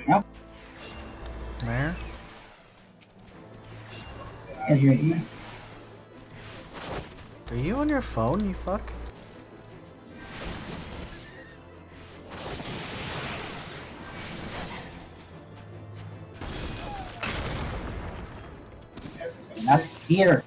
Yep. Where? As your ears. Are you on your phone, you fuck? Not here.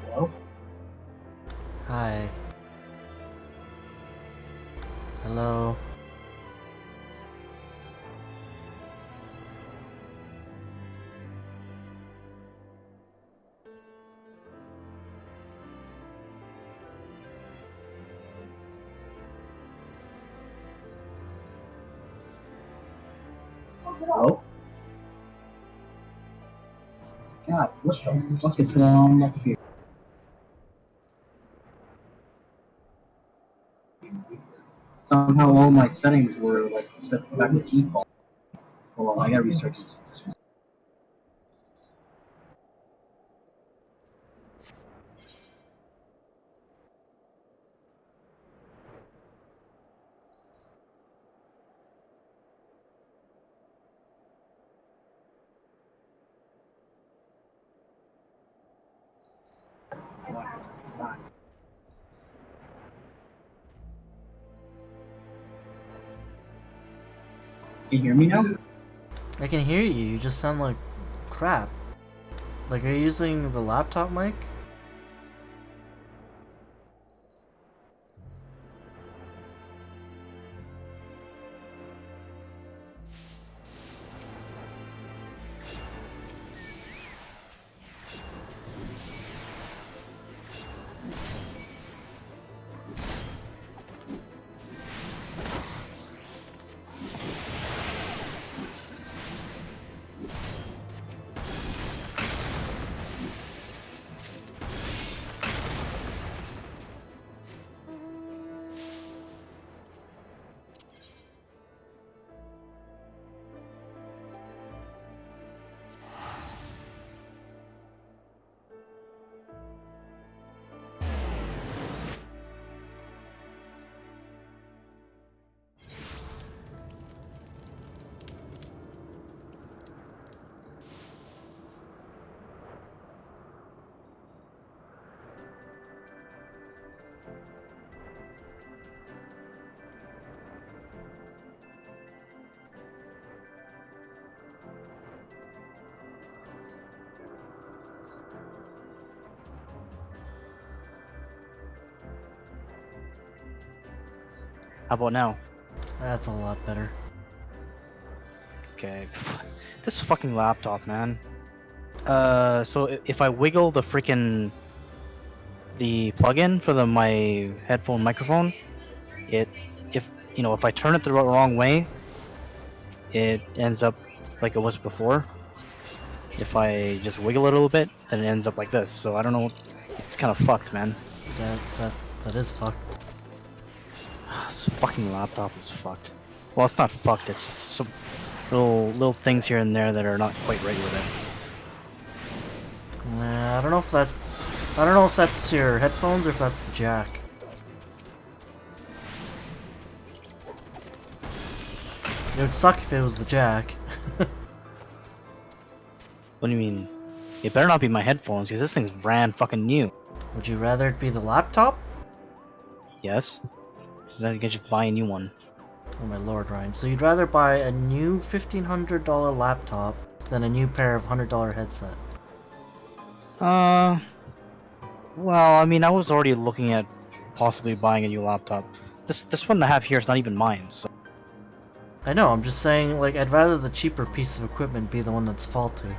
Hello? Hi. Hello. Hello? God, what the fuck is going on up here? Somehow all my settings were like set back to default. Hold on, I gotta restart this. Can you hear me now? I can hear you. You just sound like crap. Like, are you using the laptop mic? How about now? That's a lot better. Okay. This fucking laptop, man. So if I wiggle the freaking plug-in for my headphone microphone, if I turn it the wrong way, it ends up like it was before. If I just wiggle it a little bit, then it ends up like this. So I don't know. It's kind of fucked, man. That is fucked. This fucking laptop is fucked. Well, it's not fucked. It's just some little things here and there that are not quite right with it. Nah, I don't know if that's your headphones or if that's the jack. It would suck if it was the jack. What do you mean? It better not be my headphones, because this thing's brand fucking new. Would you rather it be the laptop? Yes? So then you can just buy a new one. Oh my lord, Ryan. So you'd rather buy a new $1,500 laptop than a new pair of $100 headset? Well, I mean, I was already looking at possibly buying a new laptop. This one I have here is not even mine, so... I know, I'm just saying, like, I'd rather the cheaper piece of equipment be the one that's faulty.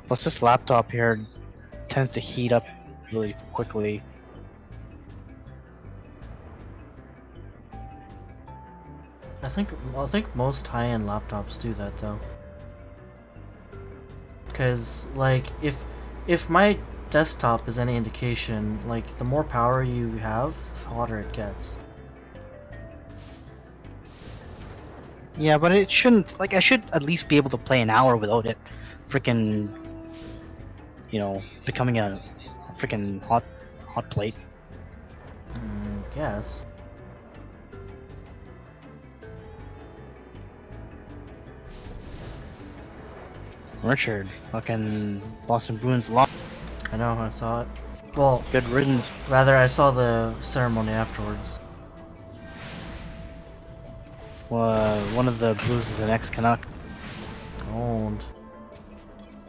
Plus this laptop here tends to heat up really quickly. I think most high-end laptops do that though. Cause like if my desktop is any indication, like the more power you have, the hotter it gets. Yeah, but it shouldn't, like, I should at least be able to play an hour without it freaking, becoming a freaking hot plate. Guess. Richard, fucking Boston Bruins lost. I know, I saw it. Well, Good riddance. rather I saw the ceremony afterwards. One of the Blues is an ex-Canuck. Owned.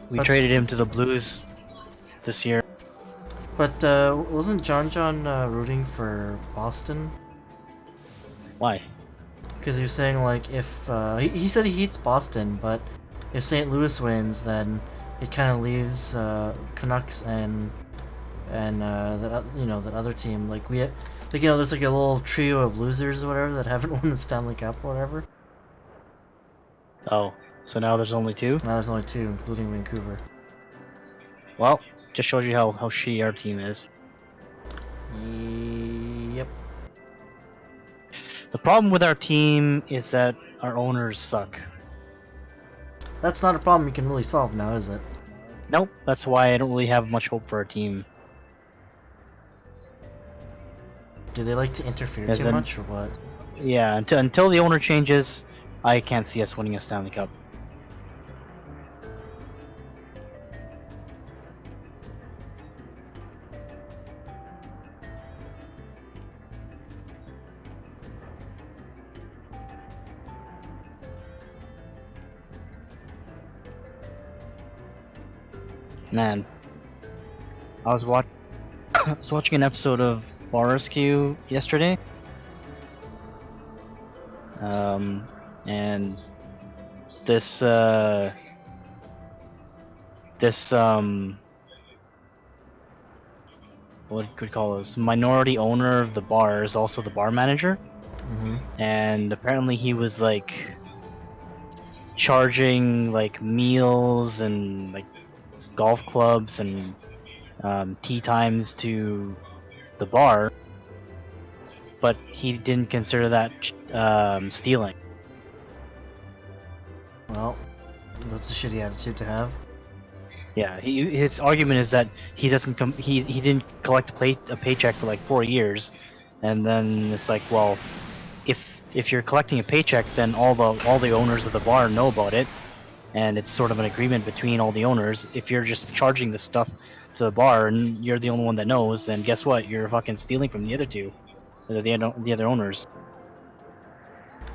We But- traded him to the Blues this year. But wasn't John rooting for Boston? Why? Because he was saying like if he said he hates Boston, but if St. Louis wins, then it kind of leaves Canucks and that other team like there's like a little trio of losers or whatever that haven't won the Stanley Cup or whatever. Oh, so now there's only two? Now there's only two, including Vancouver. Well, just shows you how shitty our team is. Yep. The problem with our team is that our owners suck. That's not a problem you can really solve now, is it? Nope, that's why I don't really have much hope for our team. Do they like to interfere As too in- much or what? Yeah, until the owner changes, I can't see us winning a Stanley Cup. Man, I was watch I was watching an episode of Bar Rescue yesterday. And this this what could we call this minority owner of the bar is also the bar manager, Mm-hmm. and apparently he was like charging like meals and like golf clubs and tea times to the bar, but he didn't consider that stealing. Well, that's a shitty attitude to have. Yeah, his argument is that he doesn't he didn't collect a paycheck for like 4 years, and then it's like, well, if you're collecting a paycheck, then all the owners of the bar know about it, and it's sort of an agreement between all the owners. If you're just charging the stuff to the bar and you're the only one that knows, then guess what? You're fucking stealing from the other two, the other owners.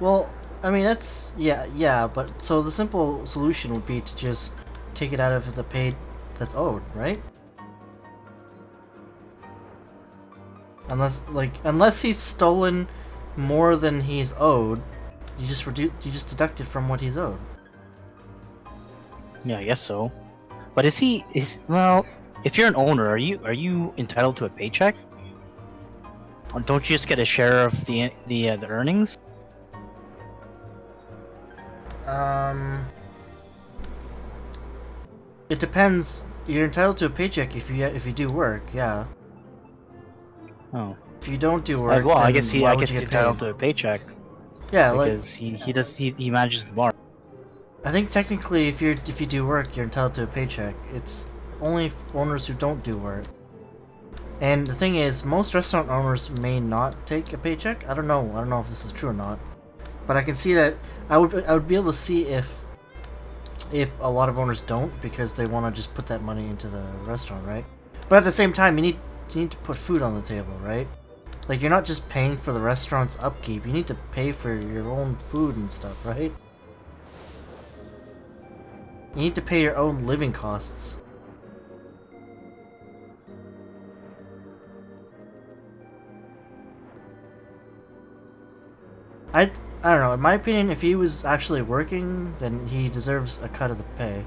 Well, I mean that's yeah, but so the simple solution would be to just take it out of the paid that's owed, right? Unless he's stolen more than he's owed, you just deduct it from what he's owed. Yeah, I guess so. But well, if you're an owner, are you entitled to a paycheck? Or don't you just get a share of the earnings? It depends. You're entitled to a paycheck if you do work, yeah. Oh. If you don't do work, Well, then I guess why would he's you get entitled paid? to a paycheck Yeah, like because he manages the bar. I think technically if you do work, you're entitled to a paycheck. It's only owners who don't do work. And the thing is, most restaurant owners may not take a paycheck. I don't know if this is true or not. But I can see that I would be able to see if a lot of owners don't because they want to just put that money into the restaurant, right? But at the same time, you need to put food on the table, right? Like you're not just paying for the restaurant's upkeep. You need to pay for your own food and stuff, right? You need to pay your own living costs. I don't know. In my opinion, if he was actually working, then he deserves a cut of the pay.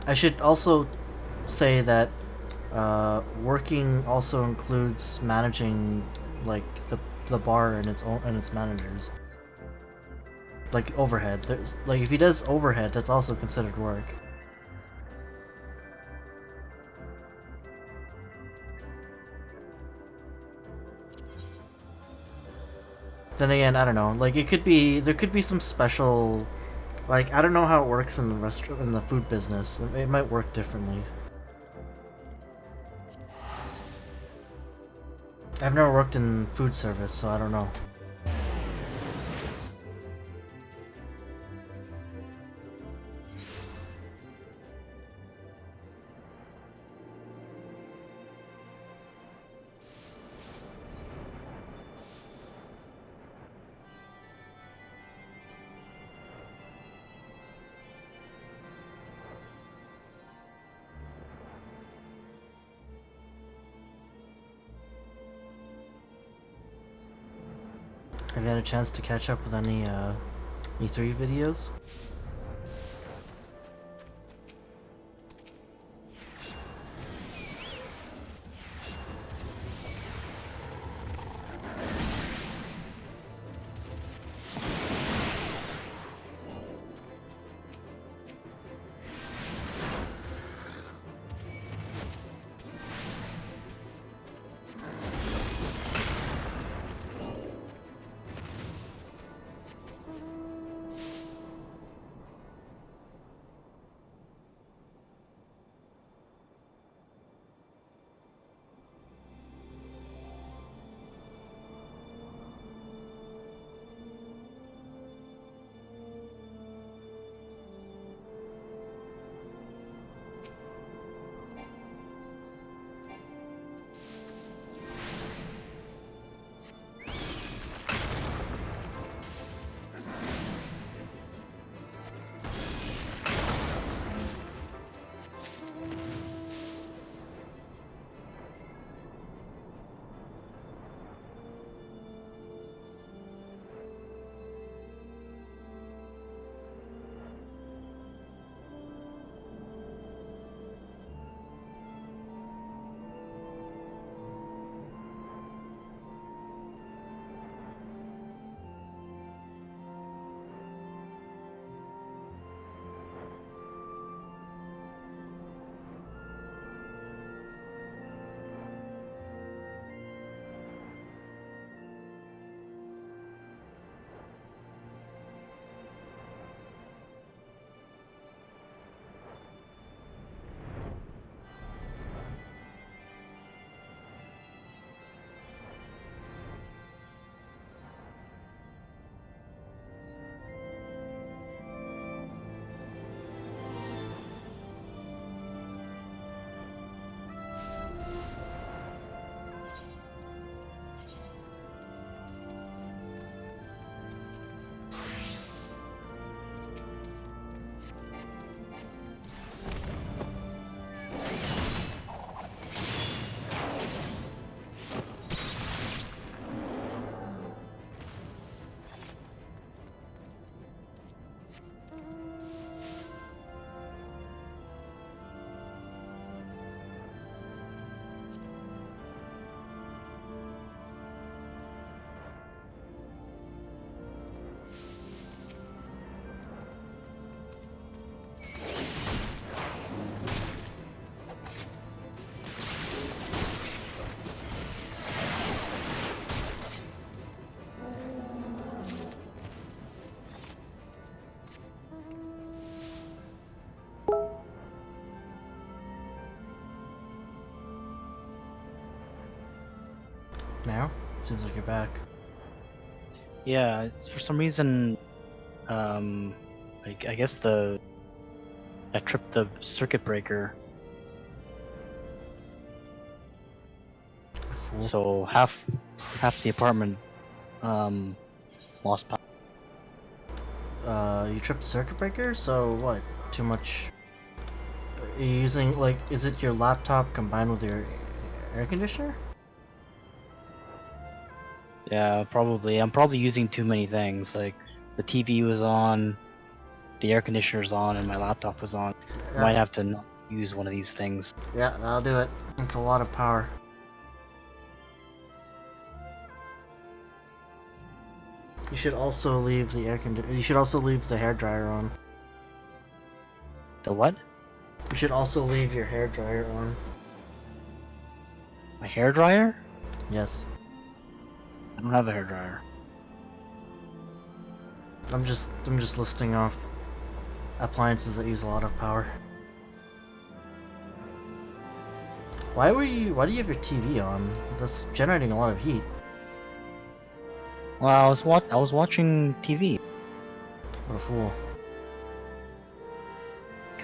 I should also say that working also includes managing like the bar and its managers. Like overhead. Like if he does overhead, that's also considered work. Then again, I don't know. Like there could be some special, like I don't know how it works in the food business. It might work differently. I've never worked in food service, so I don't know. Have you had a chance to catch up with any E3 videos? Now? Seems like you're back. Yeah, for some reason, I guess I tripped the circuit breaker, Fool. so half the apartment lost power. You tripped the circuit breaker? So what? Too much... Are you using, like, is it your laptop combined with your air conditioner? Yeah, probably. I'm probably using too many things. Like the TV was on, the air conditioner's on, and my laptop was on. Yeah. Might have to not use one of these things. Yeah, that'll do it. It's a lot of power. You should also leave the air conditioner. You should also leave the hairdryer on. The what? You should also leave your hairdryer on. My hair dryer? Yes. I don't have a hair dryer. I'm just listing off appliances that use a lot of power. Why do you have your TV on? That's generating a lot of heat. Well, I was watching TV What a fool.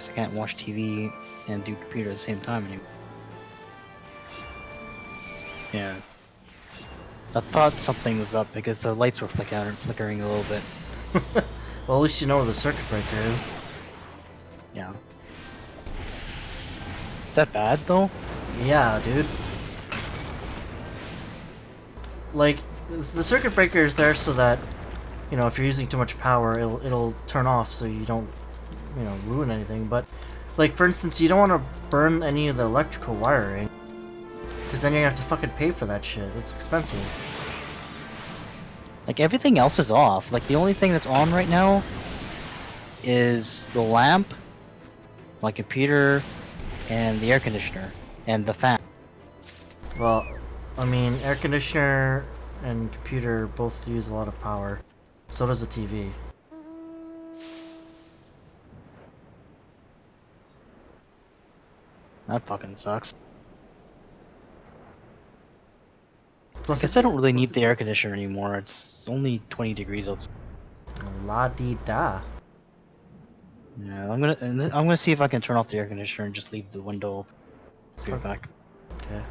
because I can't watch TV and do computer at the same time anymore. Yeah. I thought something was up because the lights were flickering a little bit. Well, at least you know where the circuit breaker is. Yeah. Is that bad though? Yeah, dude. Like, the circuit breaker is there so that, you know, if you're using too much power, it'll turn off so you don't, you know, ruin anything. But, like, for instance, you don't want to burn any of the electrical wiring, because then you're gonna have to fucking pay for that shit. It's expensive. Like everything else is off. Like the only thing that's on right now is the lamp, my computer, and the air conditioner, and the fan. Well, I mean, air conditioner and computer both use a lot of power. So does the TV. That fucking sucks. Plus, I guess I don't really need the air conditioner anymore. It's only 20 degrees outside. La-di-da. Yeah, I'm gonna see if I can turn off the air conditioner and just leave the window open. Let's be right back. Okay.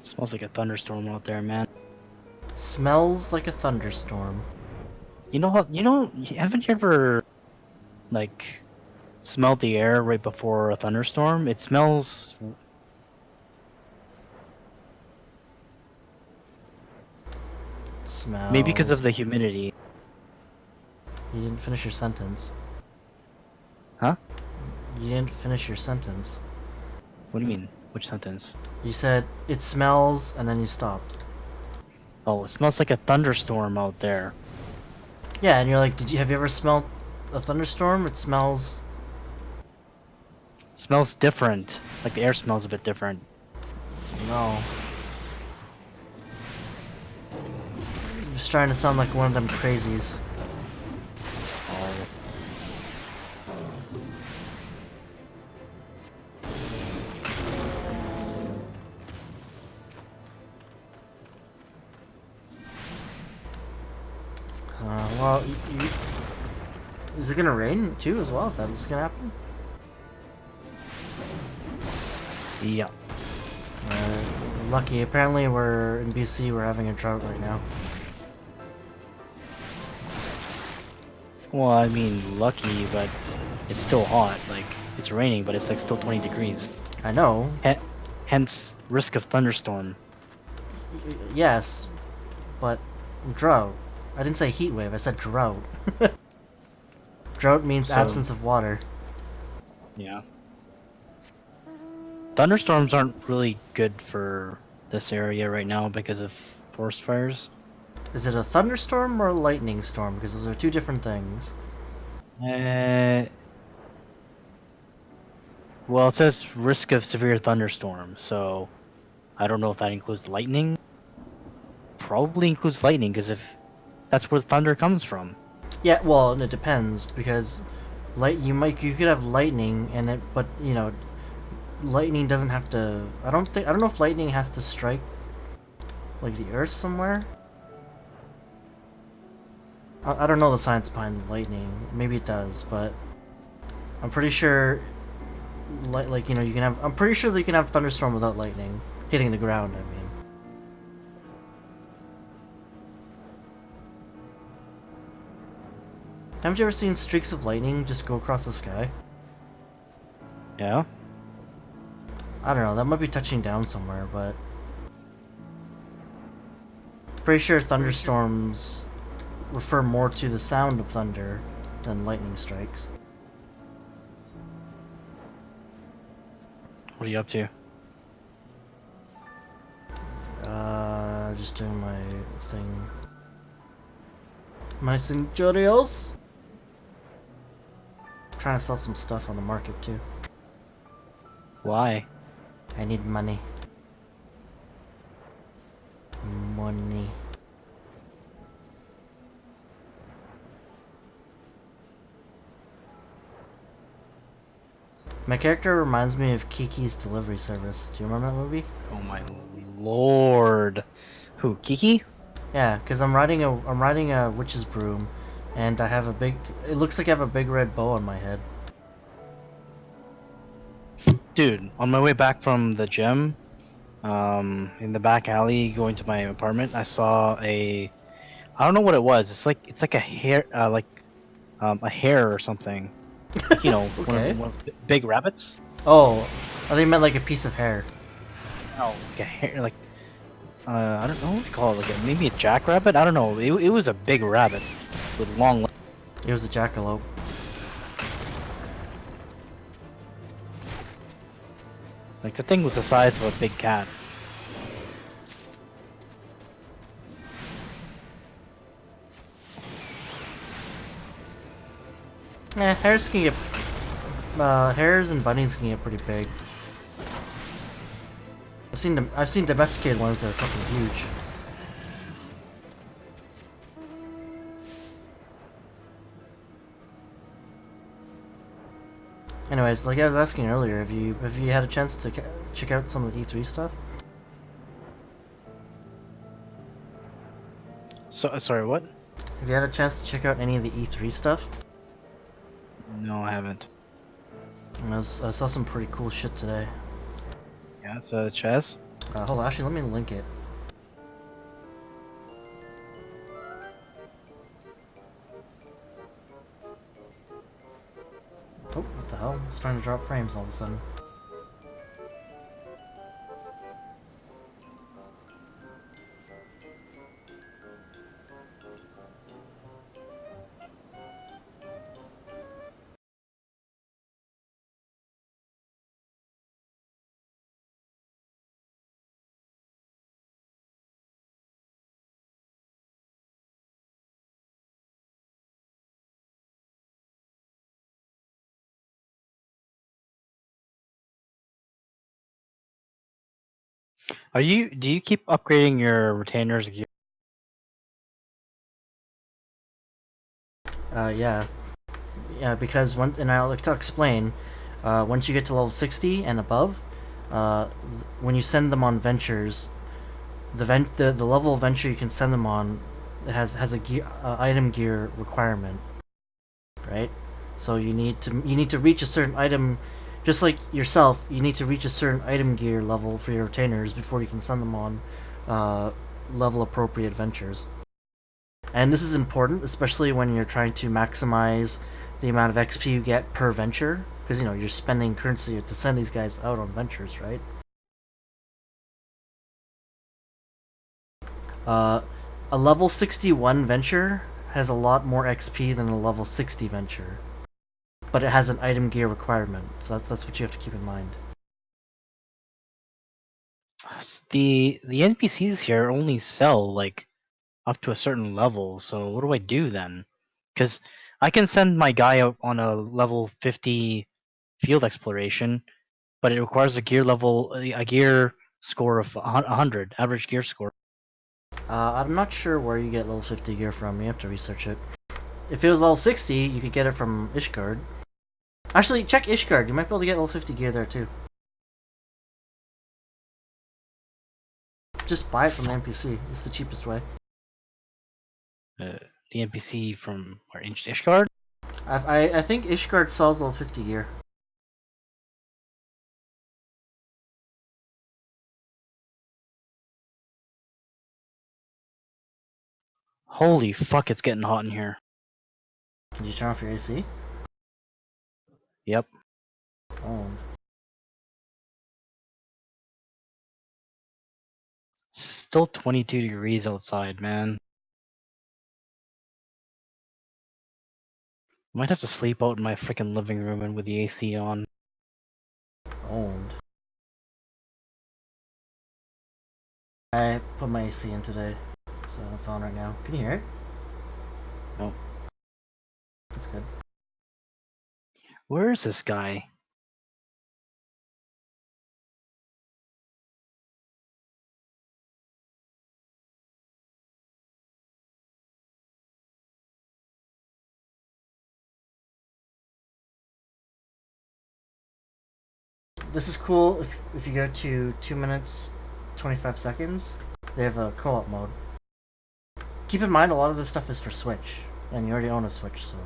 Smells like a thunderstorm out there, man. Smells like a thunderstorm. You know how? Haven't you ever like smelled the air right before a thunderstorm? It smells. Smells. Maybe because of the humidity. You didn't finish your sentence. Huh? You didn't finish your sentence. What do you mean? Which sentence? You said, it smells, and then you stopped. Oh, it smells like a thunderstorm out there. Yeah, and you're like, have you ever smelled a thunderstorm? It smells... It smells different. Like the air smells a bit different. No. You're just trying to sound like one of them crazies. Oh. Well, is it gonna rain too as well? Is that what's gonna happen? Yeah. Lucky. Apparently we're in BC, we're having a drought right now. Well, I mean, lucky, but it's still hot. Like, it's raining, but it's like still 20 degrees. I know. Hence, risk of thunderstorm. Yes, but drought. I didn't say heat wave, I said drought. Drought means So- absence of water. Yeah. Thunderstorms aren't really good for this area right now because of forest fires. Is it a thunderstorm or a lightning storm? Because those are two different things. Well, it says risk of severe thunderstorm, so I don't know if that includes lightning. Probably includes lightning, because if that's where thunder comes from. Yeah, well, it depends because you could have lightning and it, but you know, lightning doesn't have to. I don't know if lightning has to strike like the earth somewhere. I don't know the science behind lightning. Maybe it does, but I'm pretty sure. Like you know, you can have. I'm pretty sure that you can have thunderstorm without lightning hitting the ground. I mean. Haven't you ever seen streaks of lightning just go across the sky? Yeah. I don't know, that might be touching down somewhere, but... Pretty sure thunderstorms refer more to the sound of thunder than lightning strikes. What are you up to? Just doing my thing. My centurials! Trying to sell some stuff on the market too. Why? I need money. Money. My character reminds me of Kiki's Delivery Service. Do you remember that movie? Oh my lord. Who, Kiki? Yeah, because I'm riding a witch's broom, and I have a big. It looks like I have a big red bow on my head. Dude, on my way back from the gym, in the back alley going to my apartment, I saw I don't know what it was. It's like a hair, a hare or something. Like, you know, Okay. one of the big rabbits. Oh, I think it meant like a piece of hair. No, like a hare, like I don't know what to call it. Like maybe a jackrabbit. I don't know. It was a big rabbit with long legs. It was a jackalope. Like the thing was the size of a big cat. Hares can get. Hares and bunnies can get pretty big. I've seen domesticated ones that are fucking huge. Anyways, like I was asking earlier, have you had a chance to check out some of the E3 stuff? So sorry, what? Have you had a chance to check out any of the E3 stuff? No, I haven't. I saw some pretty cool shit today. Yeah, it's a chess. Hold on, actually, let me link it. Oh, what the hell? It's trying to drop frames all of a sudden. Do you keep upgrading your retainers gear? Yeah. Yeah, because and I'll like to explain, once you get to level 60 and above, when you send them on ventures, the level of venture you can send them on has a gear, item gear requirement, right? So you need to reach a certain item, just like yourself. You need to reach a certain item gear level for your retainers before you can send them on level appropriate ventures. And this is important, especially when you're trying to maximize the amount of XP you get per venture, because you know you're spending currency to send these guys out on ventures, right? A level 61 venture has a lot more XP than a level 60 Venture. But it has an item gear requirement, so that's what you have to keep in mind. The NPCs here only sell like up to a certain level, so what do I do then? Because I can send my guy out on a level 50 field exploration, but it requires a gear score of 100, average gear score. I'm not sure where you get level 50 gear from. You have to research it. If it was level 60, you could get it from Ishgard. Actually, check Ishgard. You might be able to get level 50 gear there too. Just buy it from the NPC. It's the cheapest way. The NPC from where, Ishgard? I think Ishgard sells level 50 gear. Holy fuck, it's getting hot in here. Did you turn off your AC? Yep. Oh. It's still 22 degrees outside, man. Might have to sleep out in my freaking living room and with the AC on. Owned. I put my AC in today, so it's on right now. Can you hear it? Nope. That's good. Where is this guy? This is cool if you go to 2 minutes 25 seconds. They have a co-op mode. Keep in mind a lot of this stuff is for Switch, and you already own a Switch, so.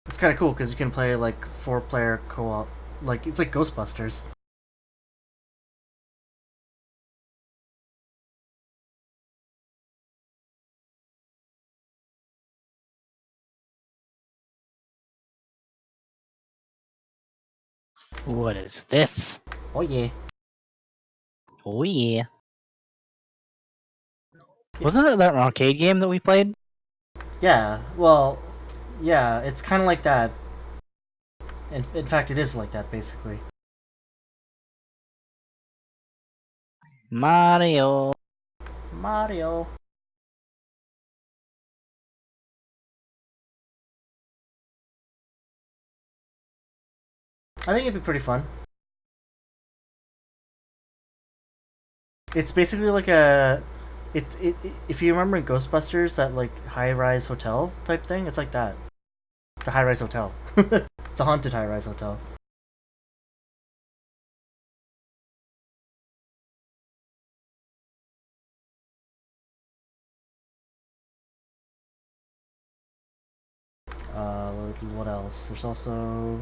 It's kind of cool because you can play like 4-player co-op. Like it's like Ghostbusters. What is this? Oh yeah. Oh yeah. Wasn't that an arcade game that we played? Yeah. Well, yeah. It's kind of like that. In fact, it is like that basically. Mario. Mario. I think it'd be pretty fun. It's basically like a. If you remember in Ghostbusters, that like high-rise hotel type thing, it's like that. It's a high-rise hotel. It's a haunted high-rise hotel. What else? There's also.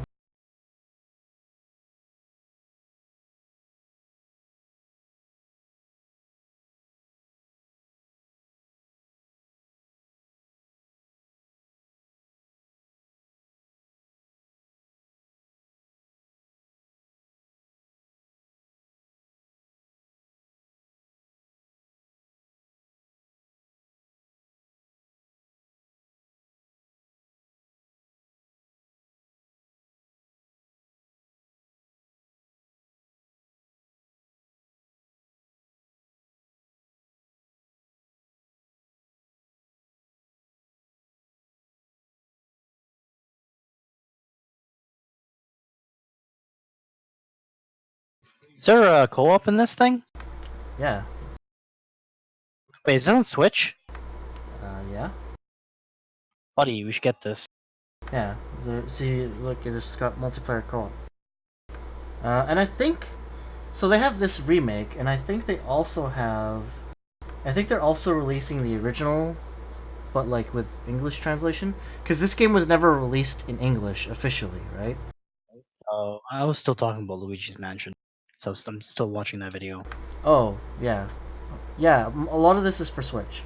Is there a co-op in this thing? Yeah. Wait, is it on Switch? Yeah. Buddy, we should get this. Yeah. See, look, it's got multiplayer co-op. And I think. So they have this remake, and I think they also have. I think they're also releasing the original, but like with English translation. Because this game was never released in English officially, right? Oh, I was still talking about Luigi's Mansion, so I'm still watching that video. Oh, yeah. Yeah, a lot of this is for Switch.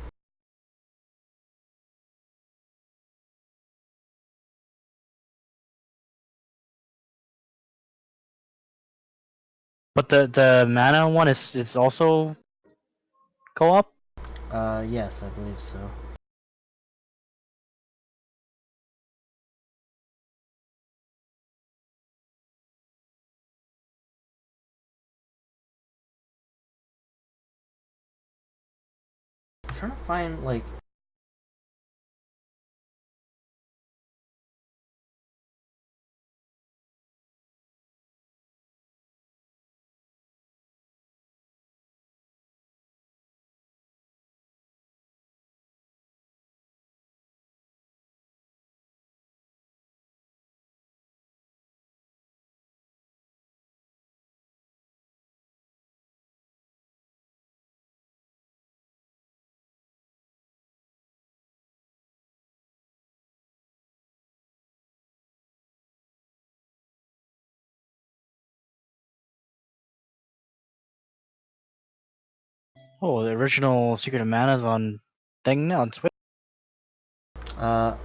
But the mana one is also co-op. Yes, I believe so. I'm trying to find like. Oh, the original Secret of Mana's on thing now on Switch. I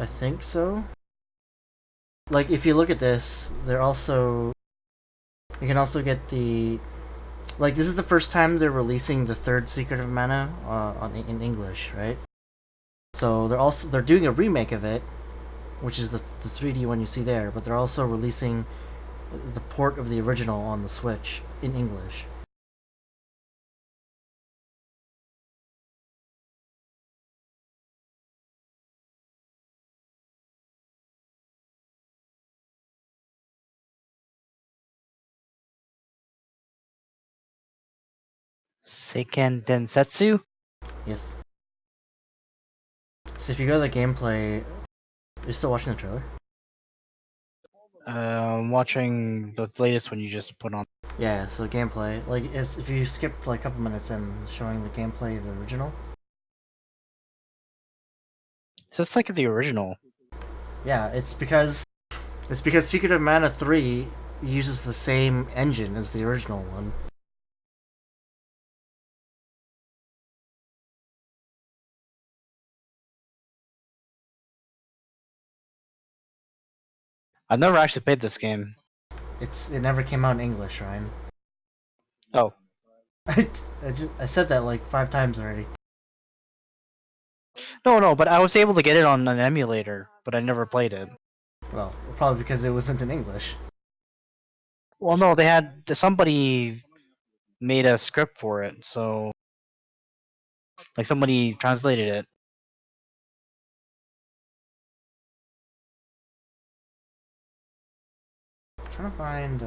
think so. Like, if you look at this, they're also. You can also get the. Like, this is the first time they're releasing the third Secret of Mana in English, right? So they're doing a remake of it, which is the 3D one you see there, but they're also releasing the port of the original on the Switch in English. Seiken Densetsu. Yes. So if you go to the gameplay, you're still watching the trailer? I'm watching the latest one you just put on. Yeah, so gameplay. Like, if you skipped like a couple minutes in showing the gameplay of the original. It's just like the original. Yeah, it's because Secret of Mana 3 uses the same engine as the original one. I've never actually played this game. It never came out in English, Ryan. Oh. I said that like 5 times already. No, but I was able to get it on an emulator, but I never played it. Well, probably because it wasn't in English. Well, no, they had somebody made a script for it, so like somebody translated it. I'm trying to find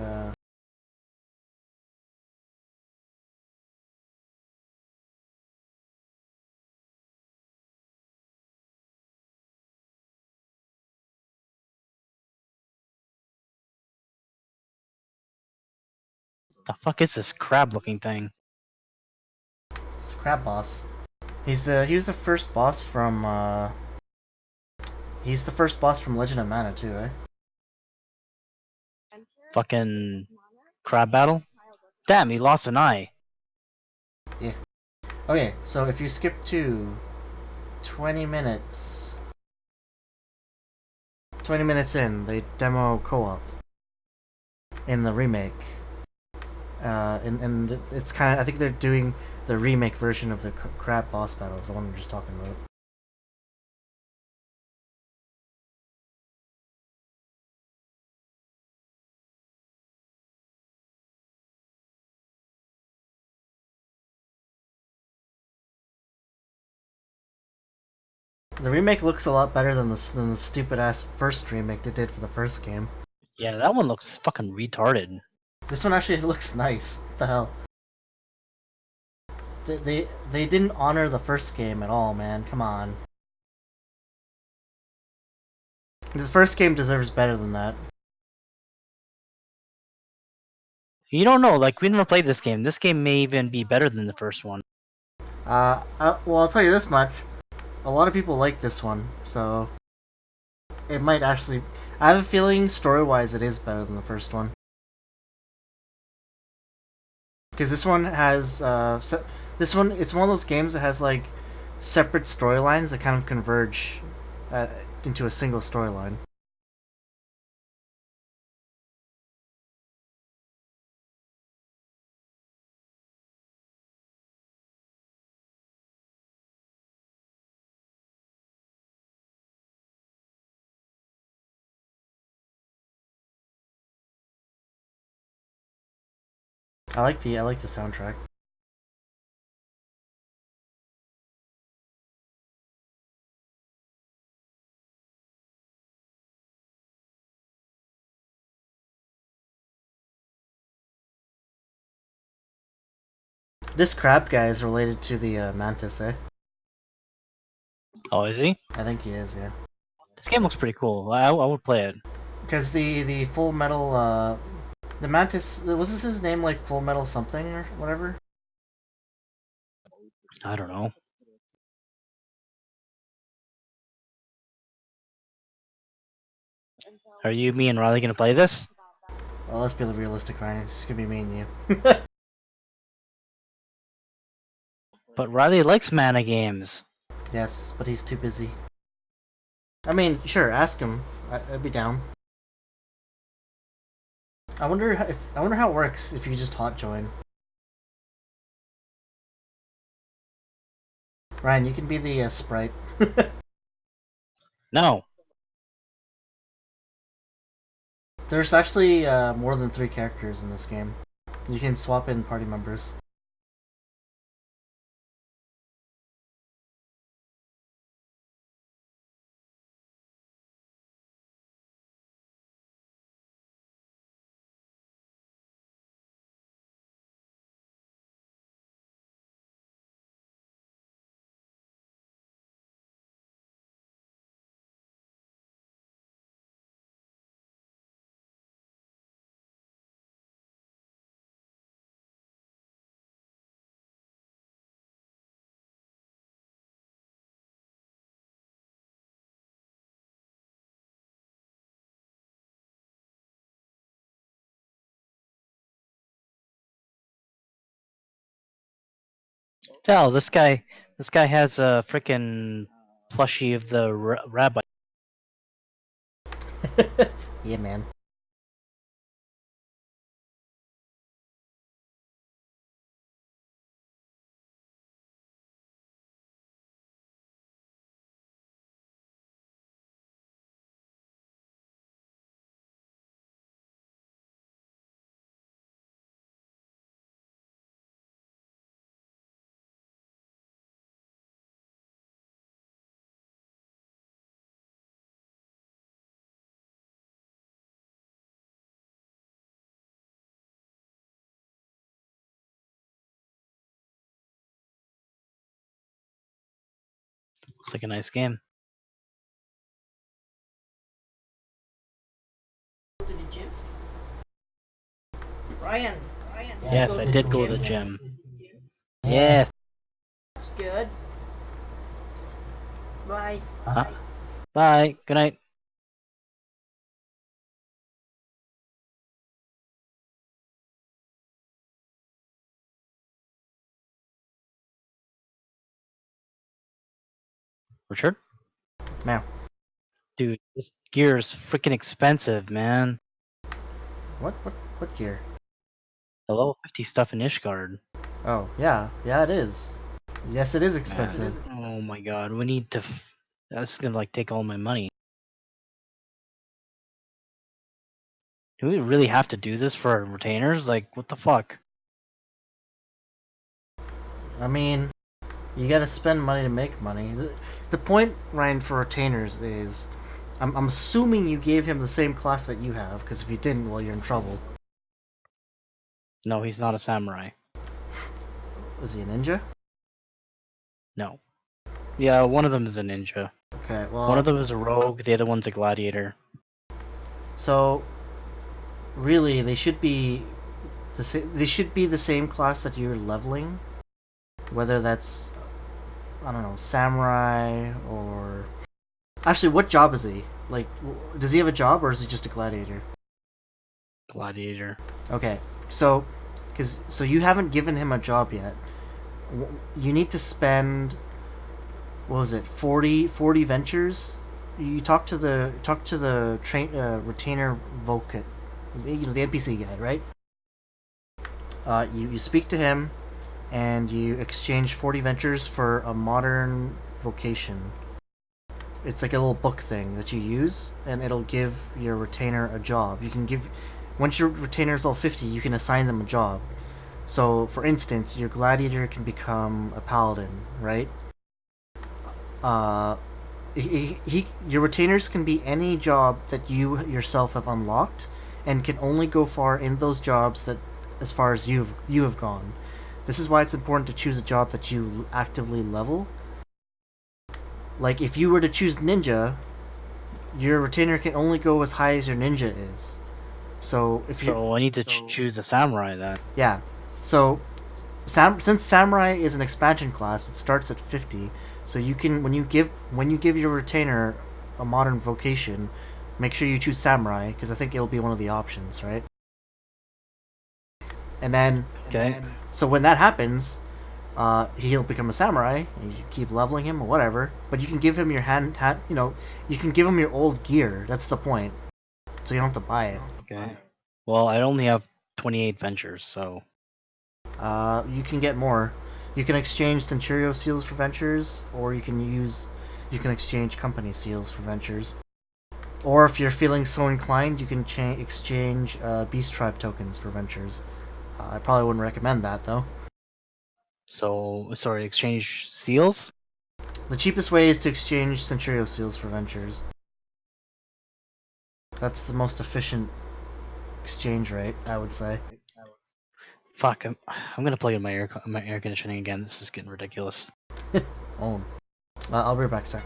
The fuck is this crab-looking thing? it's the crab boss. He was the first boss from he's the first boss from Legend of Mana too, eh? Fucking crab battle? Damn, he lost an eye. Yeah. Okay, so if you skip to 20 minutes 20 minutes in, they demo co-op in the remake. And it's kind of, I think they're doing the remake version of the crab boss battles, the one we're just talking about. The remake looks a lot better than the stupid ass first remake they did for the first game. Yeah, that one looks fucking retarded. This one actually looks nice. What the hell? They didn't honor the first game at all, man. Come on. The first game deserves better than that. You don't know, like, we never played this game. This game may even be better than the first one. Well, I'll tell you this much. A lot of people like this one, so it might actually. I have a feeling story-wise it is better than the first one. Because this one has it's one of those games that has like separate storylines that kind of converge into a single storyline. I like the soundtrack. This crab guy is related to the mantis, eh? Oh, is he? I think he is, yeah. This game looks pretty cool. I would play it. Because the Full Metal the mantis, was this his name, like Full Metal something or whatever? I don't know. Are you, me, and Riley gonna play this? Well, let's be realistic, Ryan. It's just gonna be me and you. But Riley likes mana games. Yes, but he's too busy. I mean, sure, ask him. I'd be down. I wonder how it works if you just hot join. Ryan, you can be the sprite. No. There's actually more than 3 characters in this game. You can swap in party members. Hell, this guy has a freaking plushie of the rabbi. Yeah, man. Looks like a nice game. To the gym? Ryan. Yes, I did go to the gym. Yes. That's good. Bye. Bye. Good night. Richard? Now. Dude, this gear is freaking expensive, man. What gear? The level 50 stuff in Ishgard. Oh, yeah. Yeah, it is. Yes, it is expensive. Oh my god, we need to... That's gonna like take all my money. Do we really have to do this for our retainers? Like, what the fuck? I mean, you gotta spend money to make money. The point, Ryan, for retainers is... I'm assuming you gave him the same class that you have, because if you didn't, well, you're in trouble. No, he's not a samurai. Is he a ninja? No. Yeah, one of them is a ninja. Okay, well... One of them is a rogue, the other one's a gladiator. So, really, they should be the same class that you're leveling, whether that's, I don't know, samurai or... Actually, what job is he? Like, does he have a job or is he just a gladiator? Gladiator. Okay, so you haven't given him a job yet. You need to spend, what was it, 40 ventures? You talk to the retainer Volkit, the NPC guy, right? You speak to him, and you exchange 40 ventures for a modern vocation. It's like a little book thing that you use, and it'll give your retainer a job. You can give, once your retainer's level 50, you can assign them a job. So, for instance, your gladiator can become a paladin, right? Uh, your retainers can be any job that you yourself have unlocked, and can only go far in those jobs that, as far as you have gone. This is why it's important to choose a job that you actively level. Like if you were to choose ninja, your retainer can only go as high as your ninja is. So if you So I need to choose a samurai then. yeah, so since samurai is an expansion class, it starts at 50. So you can when you give your retainer a modern vocation, make sure you choose samurai because I think it'll be one of the options, right? And then Okay. so when that happens, he'll become a samurai. And you keep leveling him or whatever, but you can give him your you can give him your old gear. That's the point. So you don't have to buy it. Okay. Well, I only have 28 ventures, so You can get more. You can exchange Centurio seals for ventures, or you can exchange company seals for ventures. Or if you're feeling so inclined, you can exchange Beast Tribe tokens for ventures. I probably wouldn't recommend that though. sorry, exchange seals. The cheapest way is to exchange Centurio seals for ventures. That's the most efficient exchange rate, I would say. Fuck, I'm gonna plug in my air conditioning again. This is getting ridiculous. Oh, I'll be right back, sec.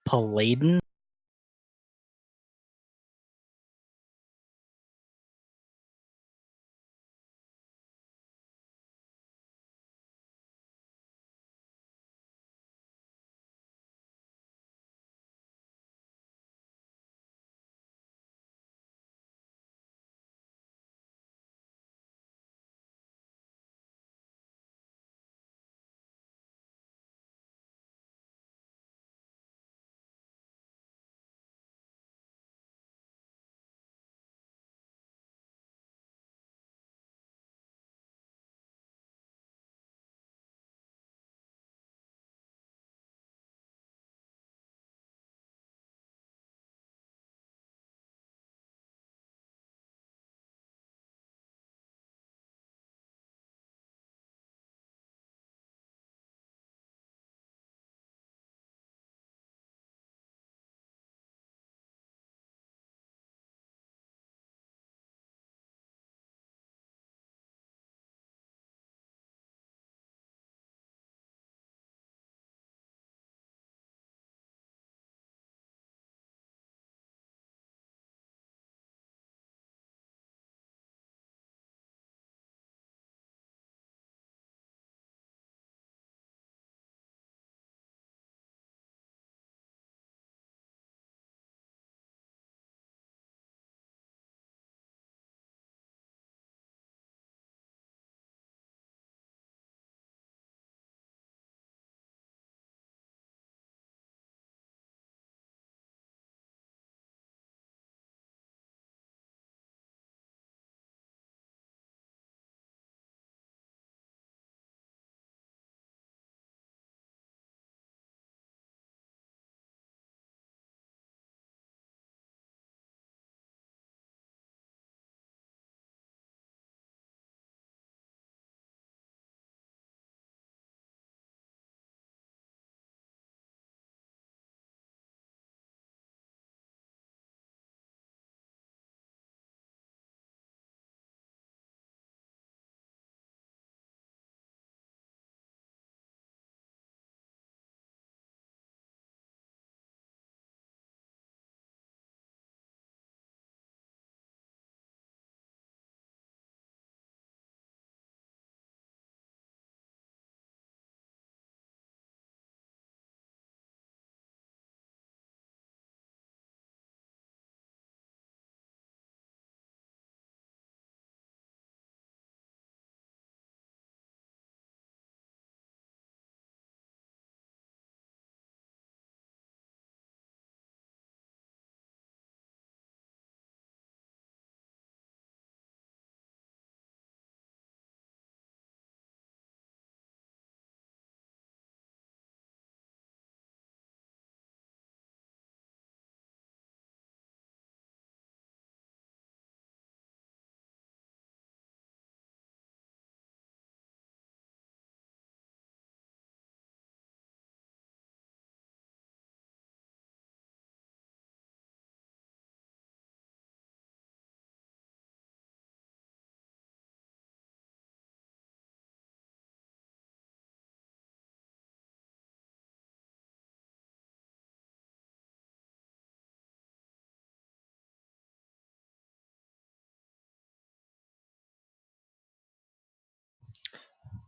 Paladin.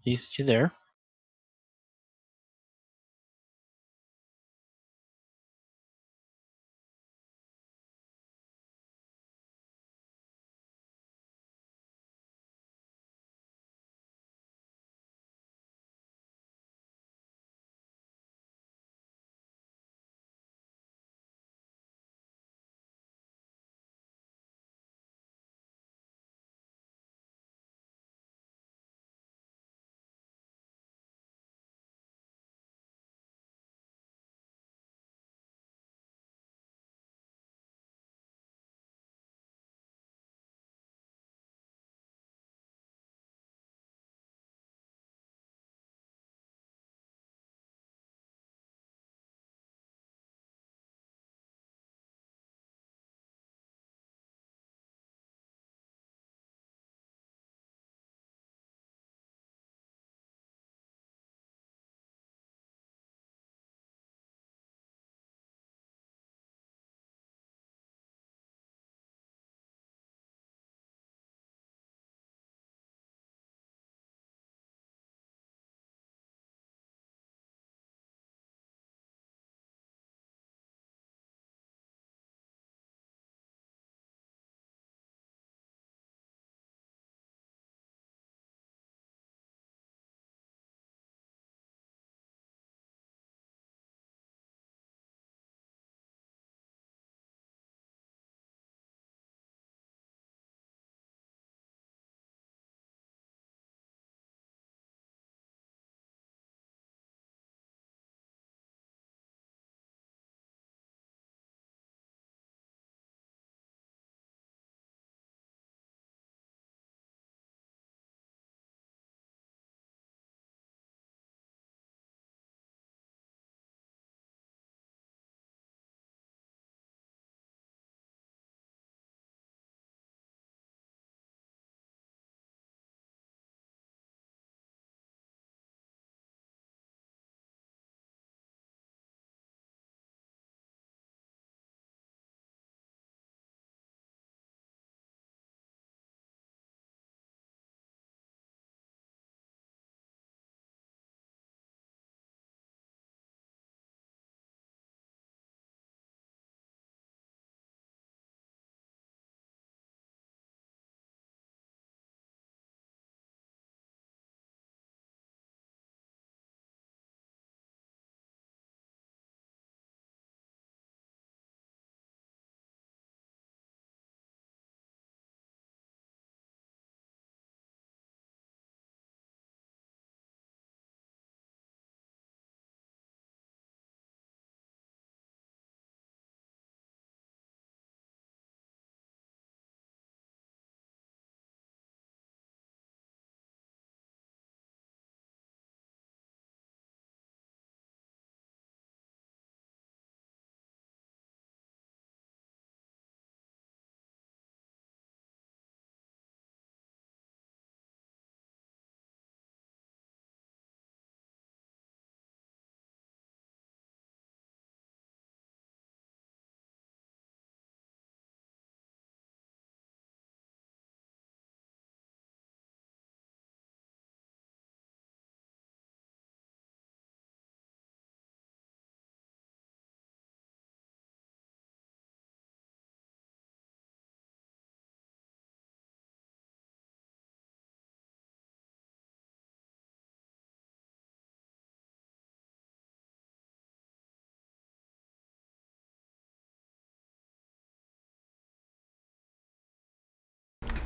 You there?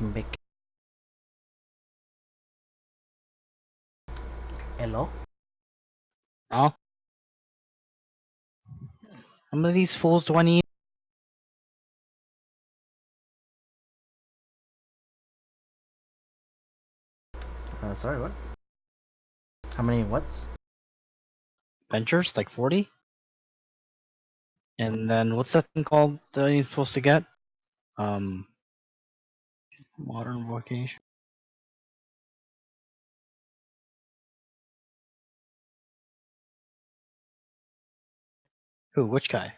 Make. Hello? Oh, how many of these fools do I need? Sorry, what? How many whats? Ventures, like 40? And then what's that thing called that you're supposed to get? Um, modern vocation. Who? Which guy?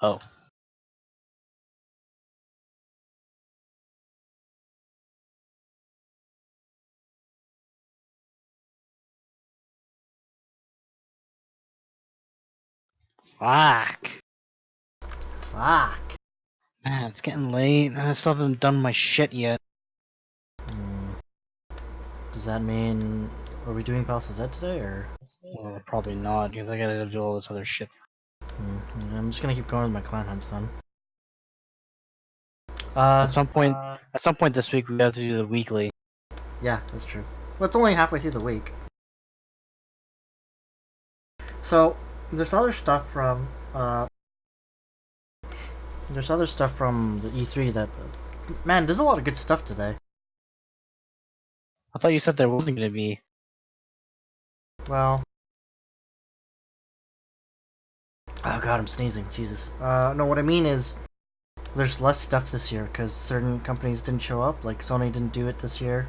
Oh. Fuck. Fuck. Man, it's getting late. I still haven't done my shit yet. Does that mean are we doing Palace of the Dead today, or? Well, probably not, because I gotta do all this other shit. I'm just gonna keep going with my clan hunts then. At some point this week, we have to do the weekly. Yeah, that's true. Well, it's only halfway through the week. So there's other stuff from the E3 that man, there's a lot of good stuff today. I thought you said there wasn't gonna be. Well, oh god, I'm sneezing. Jesus. No, what I mean is there's less stuff this year because certain companies didn't show up. Like Sony didn't do it this year.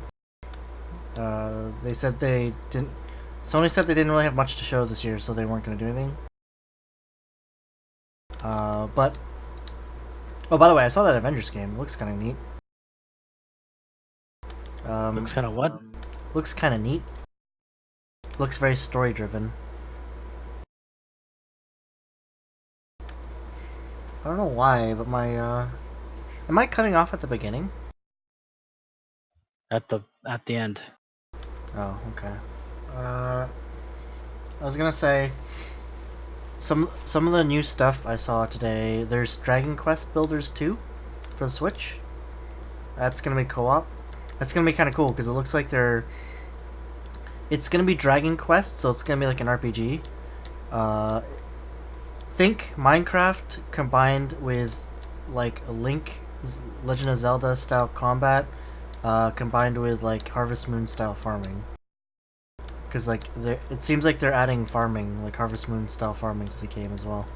They said they didn't. Sony said they didn't really have much to show this year, so they weren't going to do anything. But oh, by the way, I saw that Avengers game. It looks kind of neat. Looks kind of what? Looks kind of neat. Looks very story driven. I don't know why, but my am I cutting off at the beginning? At the end. Oh, okay. I was gonna say some of the new stuff I saw today. There's Dragon Quest Builders 2 for the Switch. That's gonna be co-op. That's gonna be kind of cool because it looks like it's gonna be Dragon Quest, so it's gonna be like an RPG. Think Minecraft combined with like a Link, Legend of Zelda style combat, combined with like Harvest Moon style farming. Because like it seems like they're adding farming, like Harvest Moon style farming to the game as well.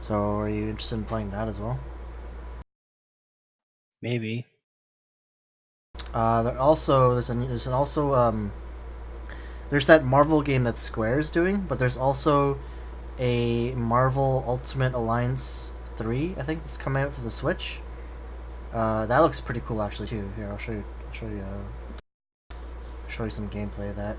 So are you interested in playing that as well? Maybe. There's that Marvel game that Square is doing, but there's also a Marvel Ultimate Alliance 3, I think, that's coming out for the Switch. That looks pretty cool actually too. Here, I'll show you some gameplay of that.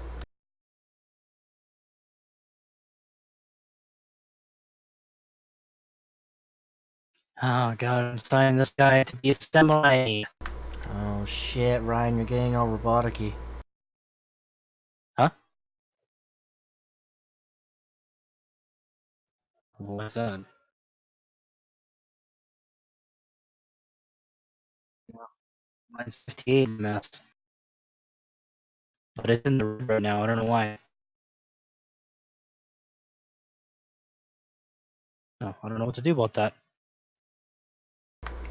Oh god, I'm signing this guy to be a samurai. Oh shit, Ryan, you're getting all robotic-y. Huh? What's that? Mine's 58 mass. But it's in the red right now, I don't know why. No, I don't know what to do about that.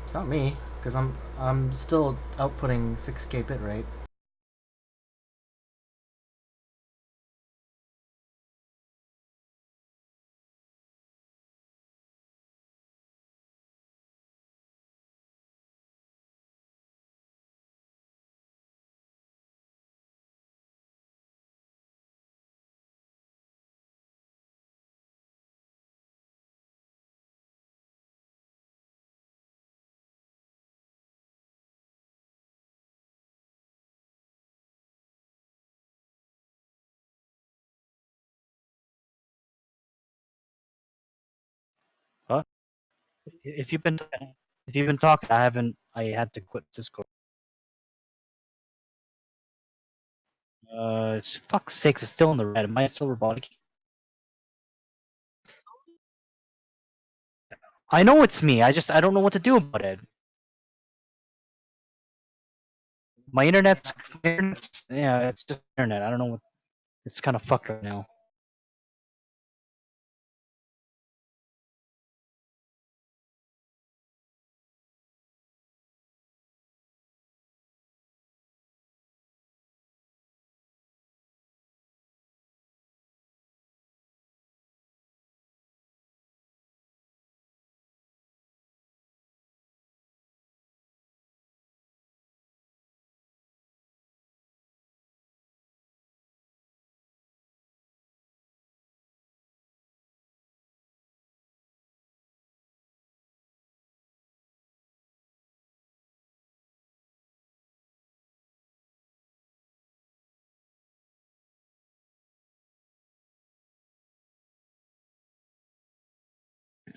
It's not me, because I'm still outputting 6K bit rate. Huh? If you've been talking, I had to quit Discord. It's fuck's sakes, it's still in the red. Am I still robotic? I know it's me. I don't know what to do about it. My internet's yeah, it's just internet. I don't know what. It's kind of fucked right now.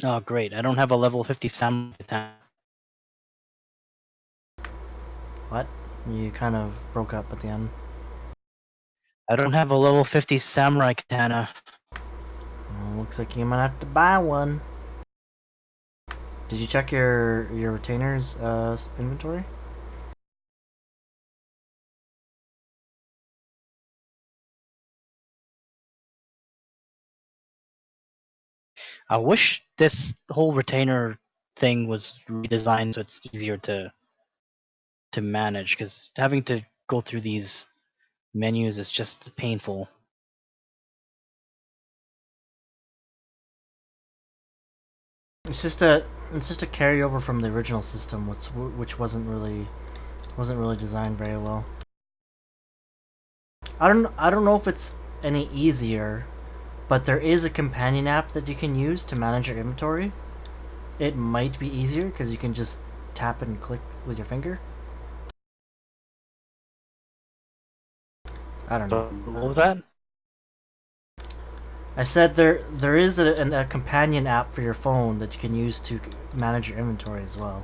Oh, great! I don't have a level 50 samurai katana. What? You kind of broke up at the end. I don't have a level 50 samurai katana. Well, looks like you might have to buy one. Did you check your retainer's inventory? I wish this whole retainer thing was redesigned so it's easier to manage, because having to go through these menus is just painful. It's just a carryover from the original system, which wasn't really designed very well. I don't know if it's any easier, but there is a companion app that you can use to manage your inventory. It might be easier because you can just tap and click with your finger. I don't know. What was that? I said there is a companion app for your phone that you can use to manage your inventory as well.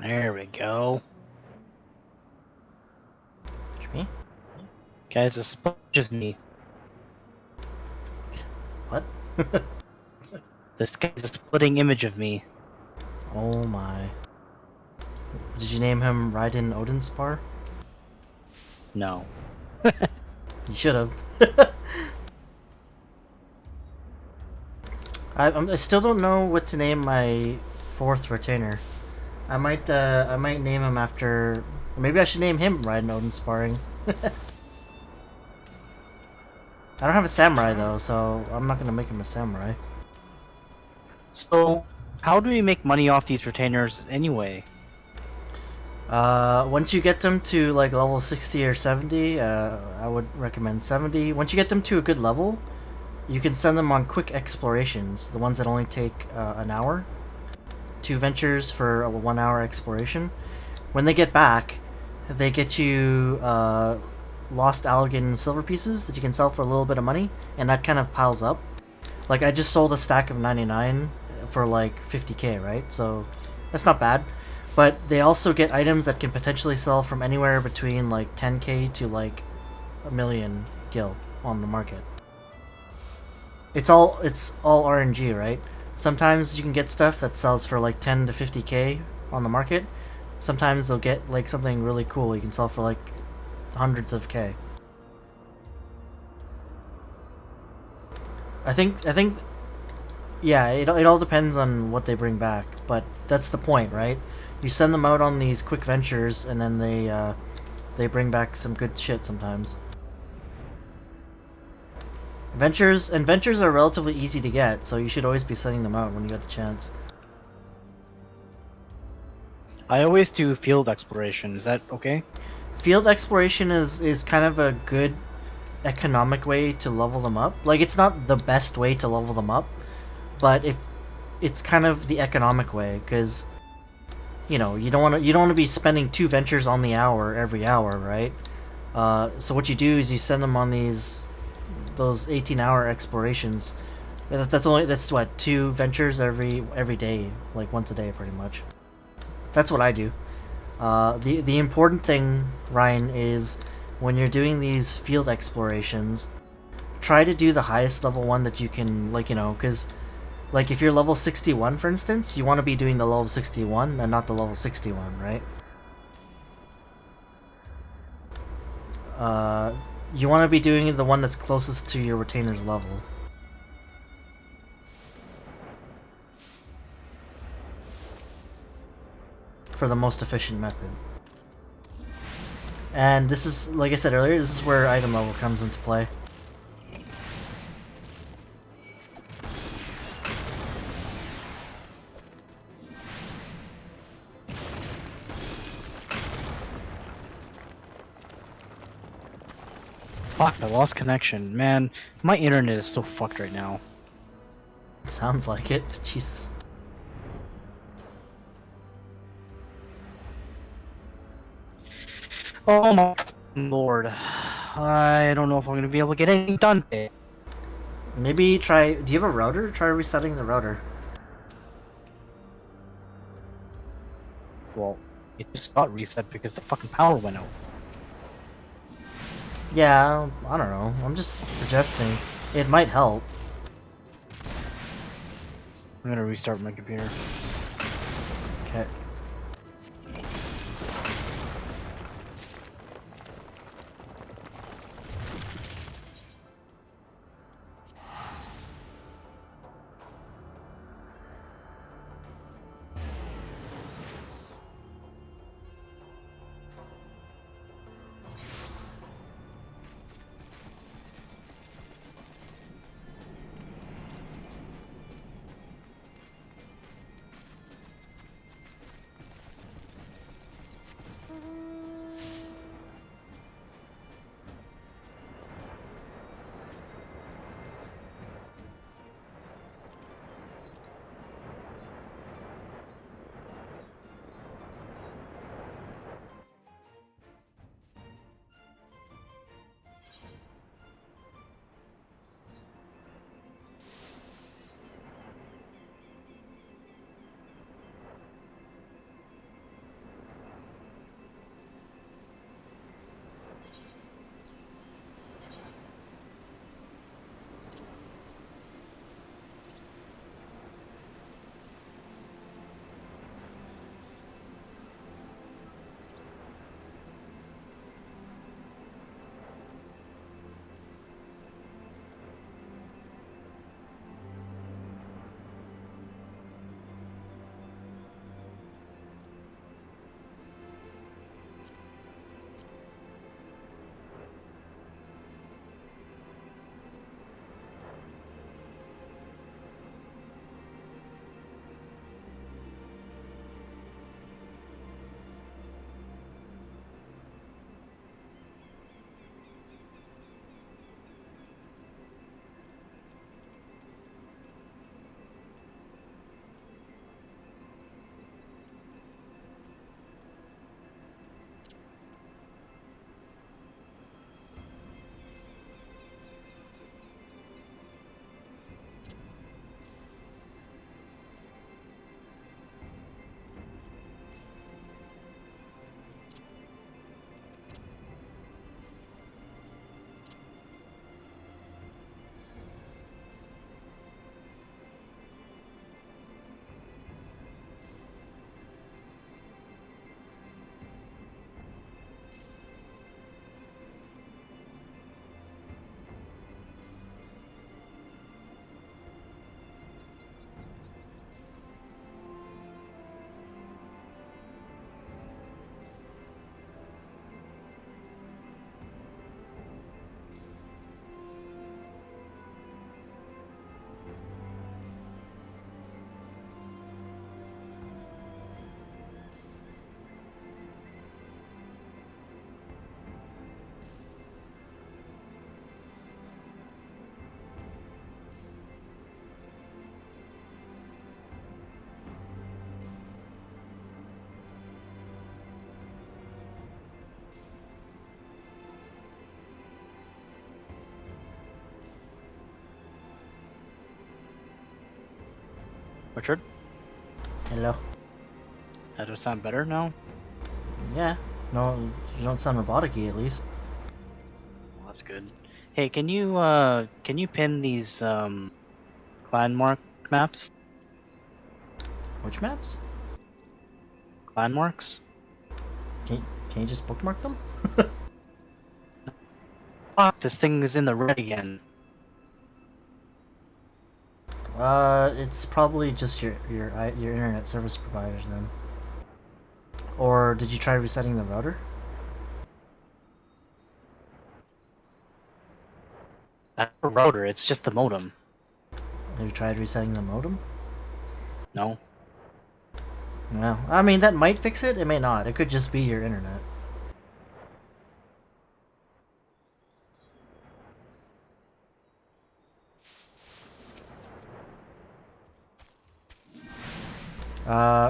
There we go. Which me? Guys, it's just me. What? This guy's a splitting image of me. Oh my. Did you name him Raiden Odinspar? No. You should have. I still don't know what to name my fourth retainer. I might name him after. Maybe I should name him Raiden Odinspar. I don't have a samurai though, so I'm not gonna make him a samurai. So, how do we make money off these retainers anyway? Once you get them to like level 60 or 70, I would recommend 70. Once you get them to a good level, you can send them on quick explorations, the ones that only take an hour. 2 ventures for a 1 hour exploration. When they get back, they get you lost Allegan silver pieces that you can sell for a little bit of money, and that kind of piles up. Like I just sold a stack of 99 for like 50k, right? So that's not bad. But they also get items that can potentially sell from anywhere between like 10k to like a million gil on the market. It's all RNG, right? Sometimes you can get stuff that sells for like 10 to 50k on the market. Sometimes they'll get like something really cool you can sell for like hundreds of k. I think yeah, it all depends on what they bring back, but that's the point, right? You send them out on these quick ventures, and then they bring back some good shit sometimes. Ventures are relatively easy to get, so you should always be sending them out when you get the chance. I always do field exploration. Is that okay? Field exploration is kind of a good economic way to level them up. Like, it's not the best way to level them up, but if it's kind of the economic way, because you know you don't want to be spending 2 ventures on the hour every hour, right? So what you do is you send them on those 18-hour explorations, That's what, 2 ventures every day, like once a day pretty much. That's what I do. The important thing, Ryan, is when you're doing these field explorations, try to do the highest level one that you can, like, because like if you're level 61, for instance, you want to be doing the level 61 and not the level 61, right? You want to be doing the one that's closest to your retainer's level. For the most efficient method. And this is, like I said earlier, this is where item level comes into play. Fuck, I lost connection. Man, my internet is so fucked right now. Sounds like it. Jesus. Oh my lord. I don't know if I'm gonna be able to get anything done today. Maybe try... Do you have a router? Try resetting the router. Well, it just got reset because the fucking power went out. Yeah, I don't know. I'm just suggesting. It might help. I'm gonna restart my computer. Okay. Richard, Hello. does it sound better now? Yeah. No, you don't sound robotic-y, at least. Well, that's good. Hey, can you pin these clan mark maps? Which maps? Clan marks? Can you just bookmark them? Fuck! This thing is in the red again. It's probably just your internet service provider then. Or did you try resetting the router? That's a router. It's just the modem. Have you tried resetting the modem? No. No. I mean, that might fix it. It may not. It could just be your internet.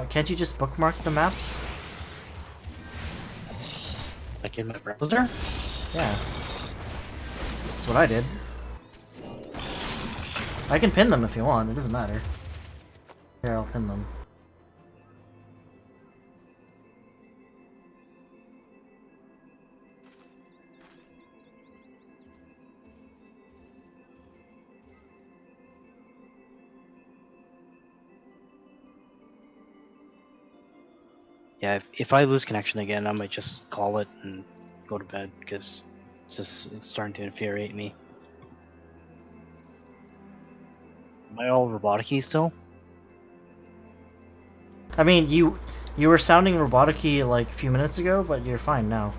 Can't you just bookmark the maps? Like in my browser? Yeah. That's what I did. I can pin them if you want. It doesn't matter. Here, I'll pin them. Yeah, if I lose connection again, I might just call it and go to bed because it's starting to infuriate me. Am I all robotic-y still? I mean, you were sounding robotic-y like a few minutes ago, but you're fine now.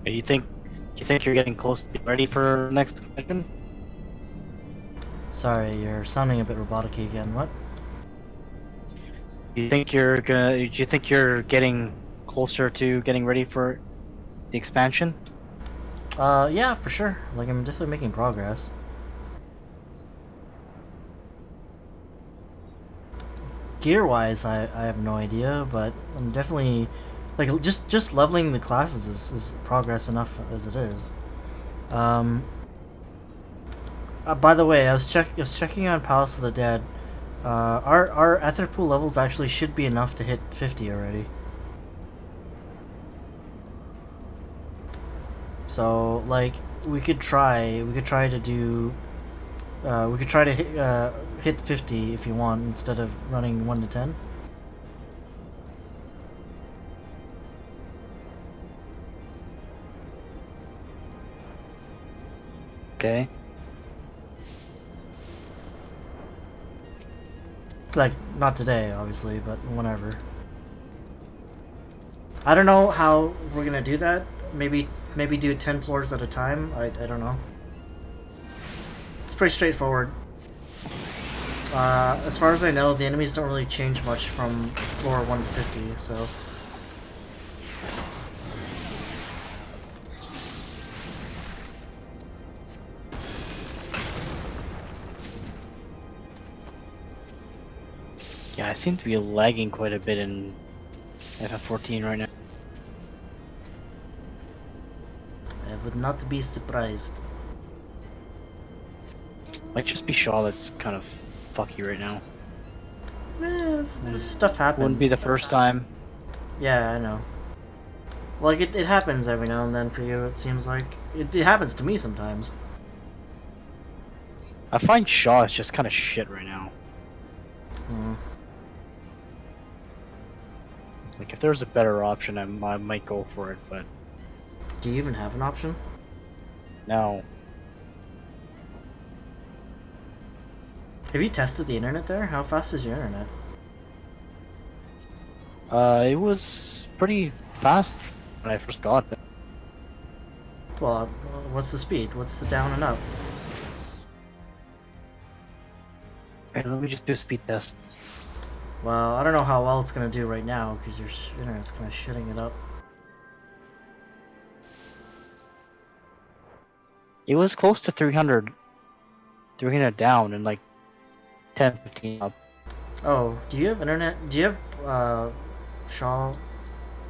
Do you think you're getting close to being ready for next mission? Sorry, you're sounding a bit robotic-y again. What? Do you think you're getting closer to getting ready for the expansion? Yeah, for sure. Like, I'm definitely making progress. Gear-wise, I have no idea, but I'm definitely... Like, just leveling the classes is progress enough as it is. By the way, I was checking on Palace of the Dead. Our ether pool levels actually should be enough to hit 50 already. So, like, we could try to do... we could try to hit 50 if you want, instead of running 1 to 10. Okay. Like, not today, obviously, but whenever. I don't know how we're gonna do that. Maybe do 10 floors at a time. I don't know. It's pretty straightforward. As far as I know, the enemies don't really change much from floor 1 to 50, so... Yeah, I seem to be lagging quite a bit in FF14 right now. I would not be surprised. Might just be Shaw that's kind of fucky right now. This stuff happens. Wouldn't be the first time. Yeah, I know. Like, it happens every now and then for you, it seems like. It happens to me sometimes. I find Shaw is just kind of shit right now. Hmm. Like, if there was a better option, I might go for it, but Do you even have an option? no. Have you tested the internet there? How fast is your internet? It was pretty fast when I first got it. Well, what's the speed? What's the down and up? Alright, let me just do a speed test. Well, I don't know how well it's gonna do right now, because your internet's kind of shitting it up. It was close to 300 down and like 10, 15 up. Oh, do you have internet? Do you have, Shaw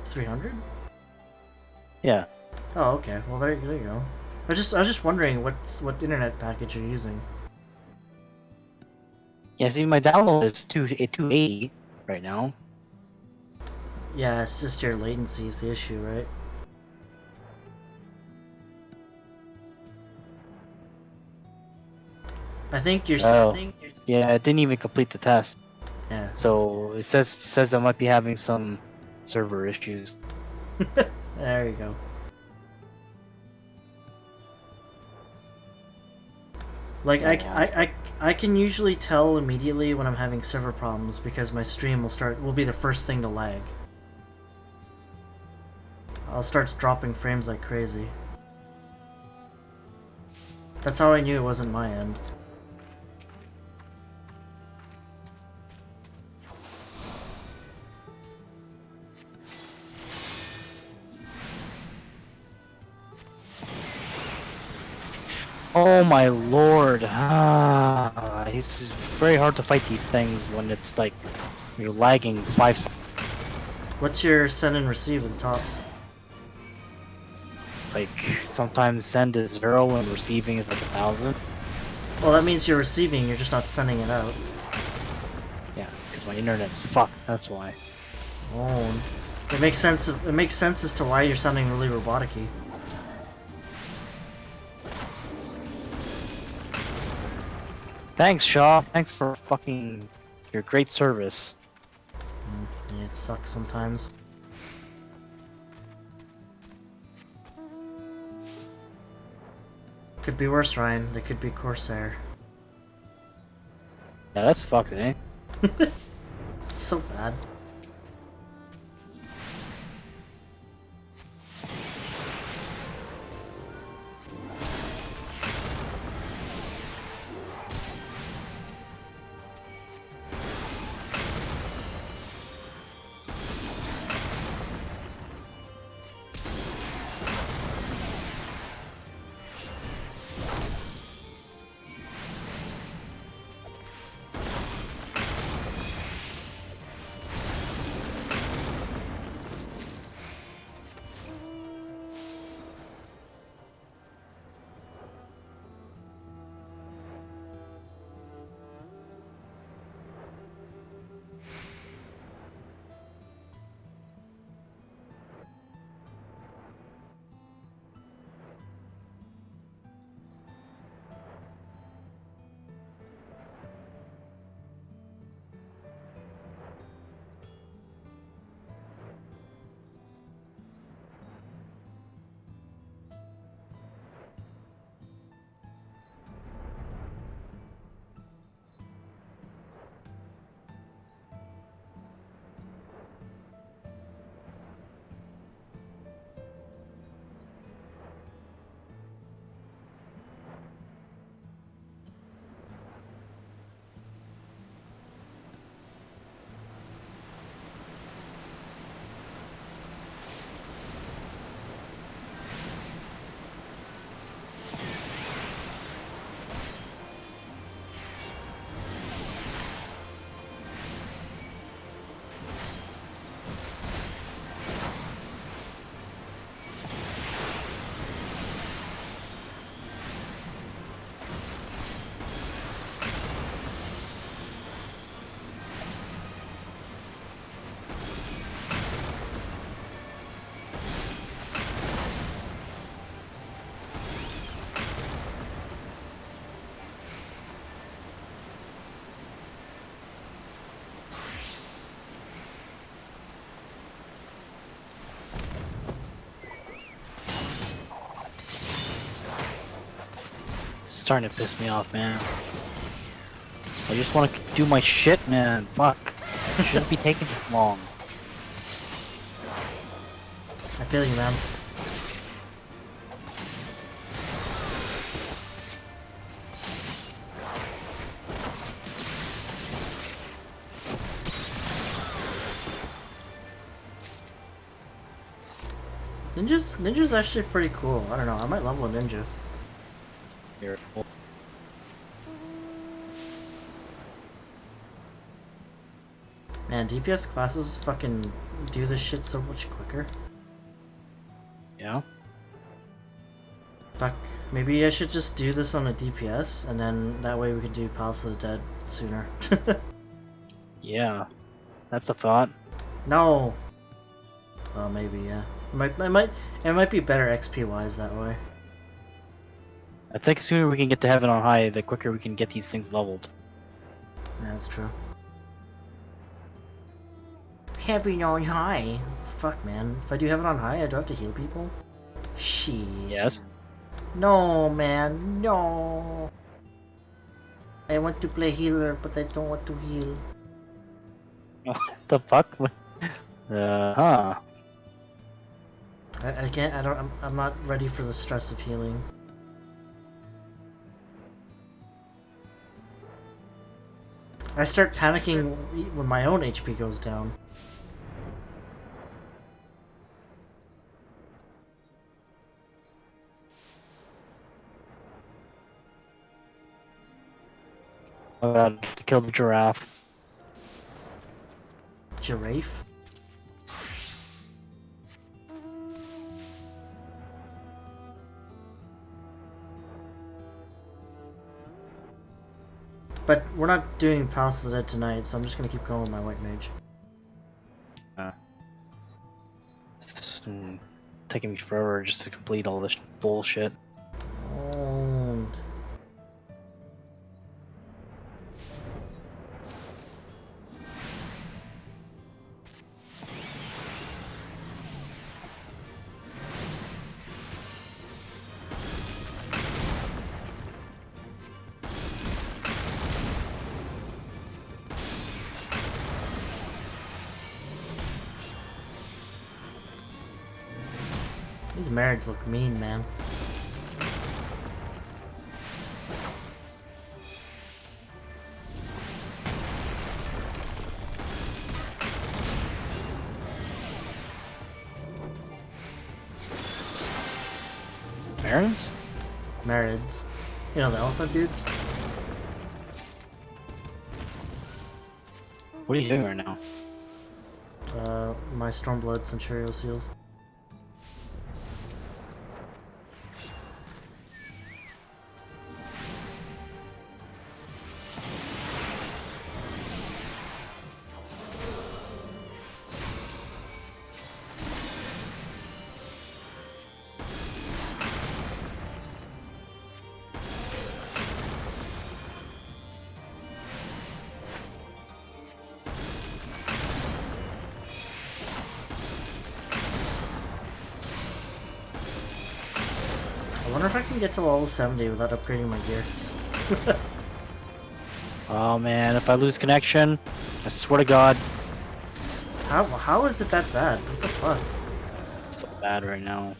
300? Yeah. Oh, okay. Well, there you go. I was just wondering what internet package you're using. Yeah, see, my download is 280 right now. Yeah, it's just your latency is the issue, right? I think you're. Oh. Yeah, I didn't even complete the test. Yeah. So it says I might be having some server issues. There you go. Like I can usually tell immediately when I'm having server problems because my stream will be the first thing to lag. I'll start dropping frames like crazy. That's how I knew it wasn't my end. Oh my lord! It's very hard to fight these things when it's like you're lagging 5 seconds. What's your send and receive at the top? Like sometimes send is 0 and receiving is like 1,000. Well, that means you're receiving, you're just not sending it out. Yeah, because my internet's fucked. That's why. Oh, it makes sense. It makes sense as to why you're sounding really robotic-y. Thanks, Shaw. Thanks for fucking your great service. Yeah, it sucks sometimes. Could be worse, Ryan. They could be Corsair. Yeah, that's fucked, eh? So bad. starting to piss me off, man. I just want to do my shit, man. Fuck. It shouldn't be taking this long. I feel you, man. Ninja's actually pretty cool. I don't know, I might level a ninja. Here. Man, DPS classes fucking do this shit so much quicker. Yeah. Fuck. Maybe I should just do this on a DPS, and then that way we can do Palace of the Dead sooner. Yeah. That's a thought. No! Well, maybe, yeah. It might be better XP wise that way. I think the sooner we can get to heaven on high, the quicker we can get these things leveled. Yeah, that's true. Heaven on high? Fuck, man. If I do heaven on high, I do have to heal people? Shit. Yes. No, man. No. I want to play healer, but I don't want to heal. What the fuck? Huh. I can't. I'm not ready for the stress of healing. I start panicking when my own HP goes down. To kill the giraffe. Giraffe? But we're not doing Palace of the Dead tonight, so I'm just gonna keep going with my white mage. It's taking me forever just to complete all this bullshit. Owned. These Marids look mean, man. Barons? Marids. You know, the elephant dudes? What are you doing right now? My Stormblood Centurio seals. I wonder if I can get to level 70 without upgrading my gear. Oh man, if I lose connection, I swear to God, How is it that bad? What the fuck? it's so bad right now.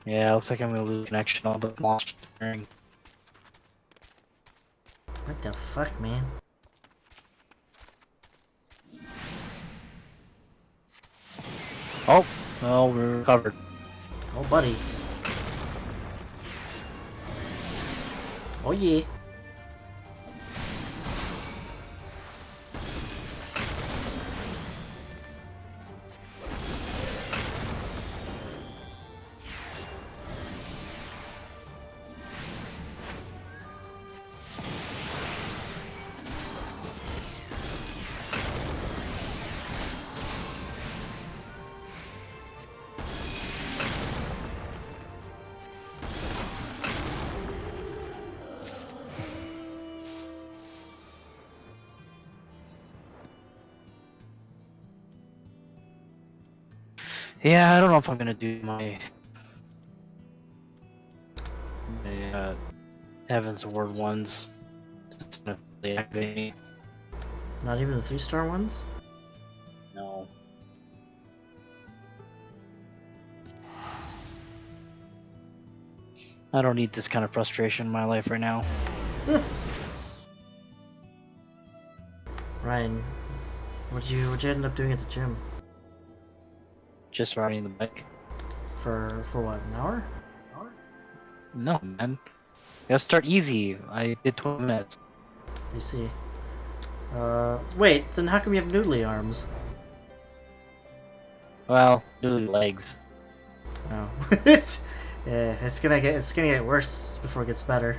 Yeah, looks like I'm gonna lose connection. All the monsters appearing. What the fuck, man? Oh, well, we're recovered. Oh, buddy. Oh, yeah. Yeah, I don't know if I'm gonna do my Heaven's Ward ones. Just gonna deactivate. Not even the 3-star ones? No. I don't need this kind of frustration in my life right now. Ryan, what'd you end up doing at the gym? Just riding the bike. For what, an hour? No, man. You gotta start easy. I did 20 minutes. I see. Wait, then how come you have noodly arms? Well, doing legs. Oh. It's gonna get worse before it gets better.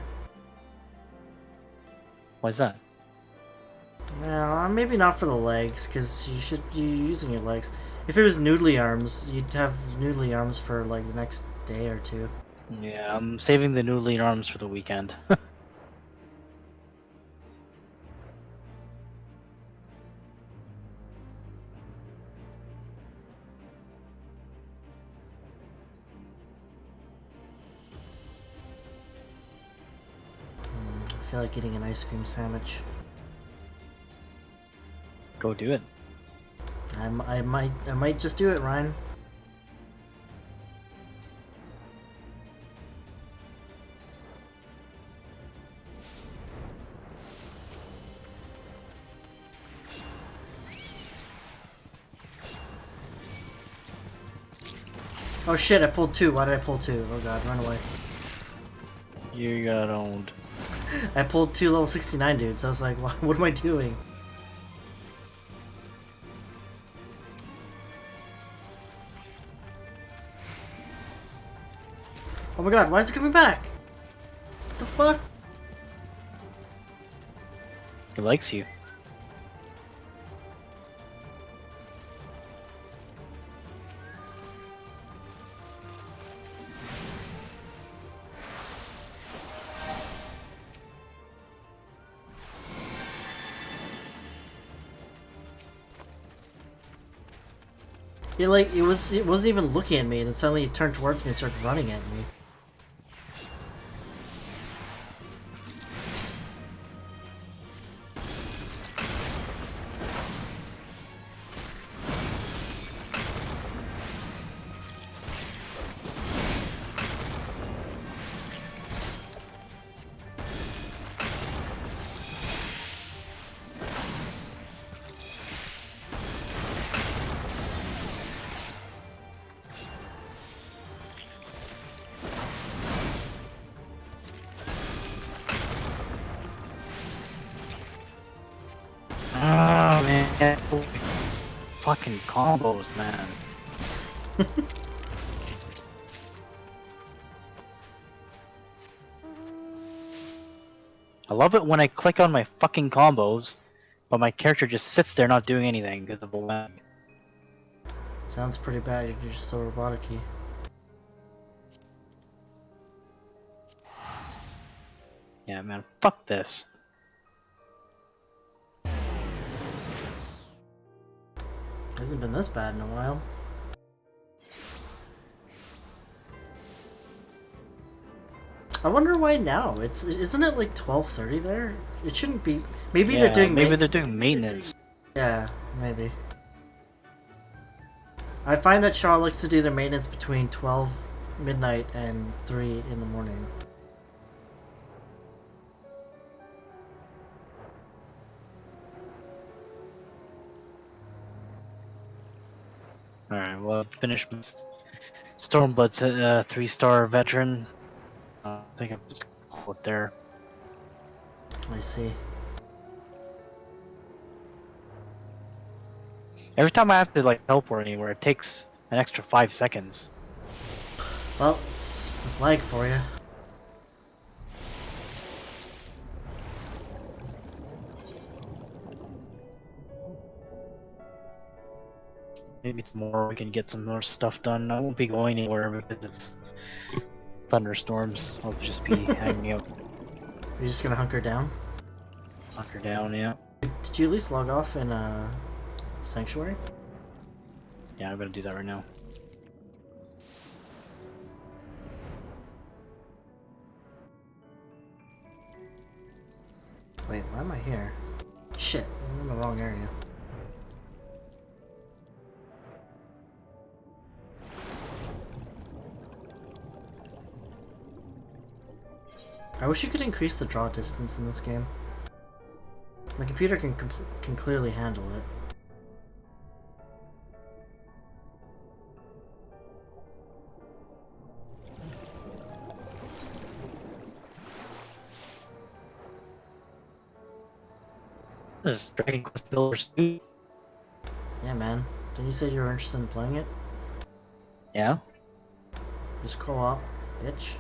Why's that? No, maybe not for the legs, because you're using your legs. If it was noodly arms, you'd have noodly arms for like the next day or two. Yeah, I'm saving the new lean arms for the weekend. I feel like eating an ice cream sandwich. Go do it. I might just do it, Ryan. Oh shit, I pulled 2. Why did I pull 2? Oh god, run away. You got owned. I pulled 2 level 69 dudes. I was like, what am I doing? Oh my god, why is it coming back? What the fuck? He likes you. It wasn't even looking at me, and then suddenly it turned towards me and started running at me. Oh man, fucking combos, man. I love it when I click on my fucking combos, but my character just sits there not doing anything because of the lag. Sounds pretty bad. You're just so robotic-y. Yeah, man, fuck this. Hasn't been this bad in a while. I wonder why now. Isn't it like 12:30 there? It shouldn't be. Maybe Yeah, they're doing. maybe they're doing maintenance. Yeah, maybe. I find that Shaw likes to do their maintenance between 12 midnight and 3 in the morning. Alright, well, I finished with Stormblood's 3-star veteran. I think I'm just gonna hold it there. I see. Every time I have to like teleport anywhere, it takes an extra 5 seconds. Well, it's lag for you. Maybe tomorrow we can get some more stuff done. I won't be going anywhere because it's thunderstorms. I'll just be hanging out, You're just gonna hunker down? hunker down, yeah. Did you at least log off in Sanctuary? Yeah, I'm gonna do that right now. Wait, why am I here? Shit, I'm in the wrong area. I wish you could increase the draw distance in this game. My computer can clearly handle it. This is Dragon Quest Builders 2. Yeah, man. Didn't you say you were interested in playing it? Yeah? Just co-op, bitch.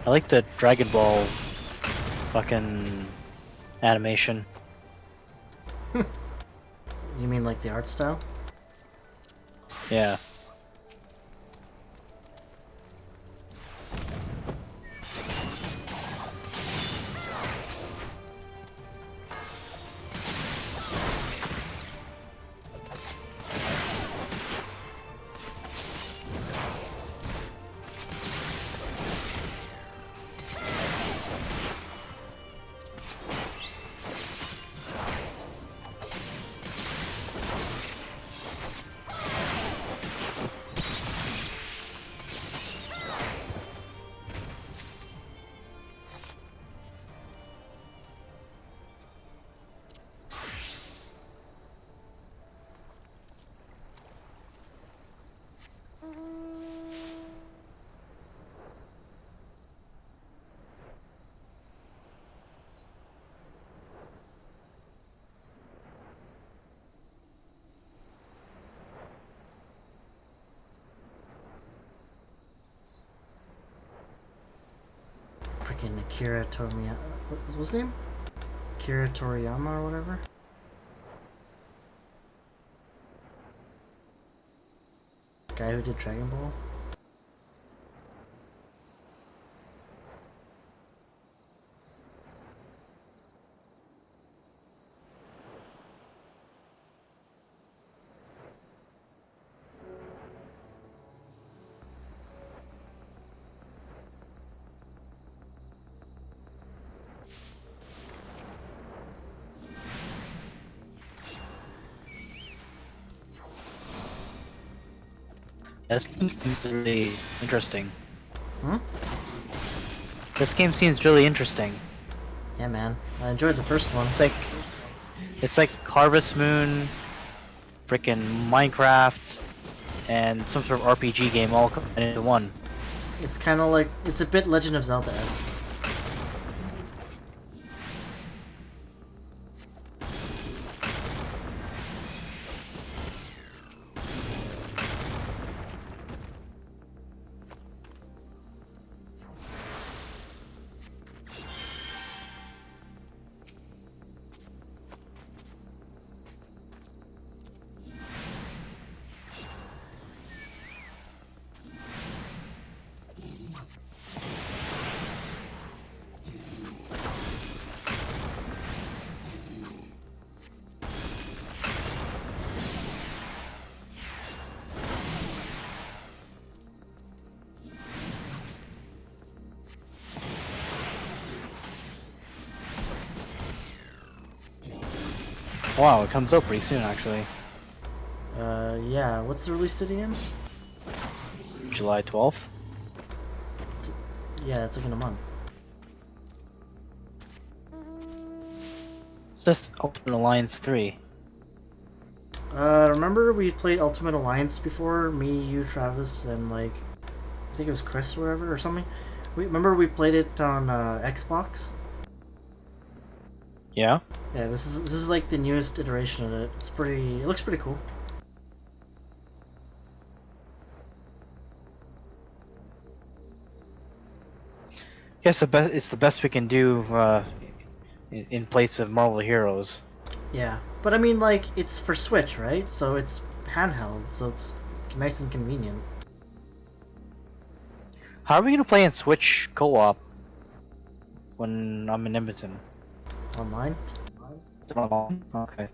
I like the Dragon Ball fucking animation. You mean like the art style? Yeah. Freaking Akira Toriyama. What was his name? Akira Toriyama or whatever? Guy who did Dragon Ball? This game seems really interesting. Hmm? This game seems really interesting. Yeah, man. I enjoyed the first one. It's like Harvest Moon, frickin' Minecraft, and some sort of RPG game all combined into one. It's kind of like, it's a bit Legend of Zelda-esque. Wow, it comes out pretty soon actually. Yeah. What's the release date again? July 12th? Yeah, it's like in a month. It's just Ultimate Alliance 3. Remember we played Ultimate Alliance before? Me, you, Travis, and like, I think it was Chris or whatever, or something? Remember we played it on Xbox? Yeah? Yeah, this is like the newest iteration of it. It looks pretty cool. Guess the best. It's the best we can do in place of Marvel Heroes. Yeah, but I mean, like, it's for Switch, right? So it's handheld, so it's nice and convenient. How are we gonna play in Switch co-op when I'm in Edmonton? Online? Is it online? Okay.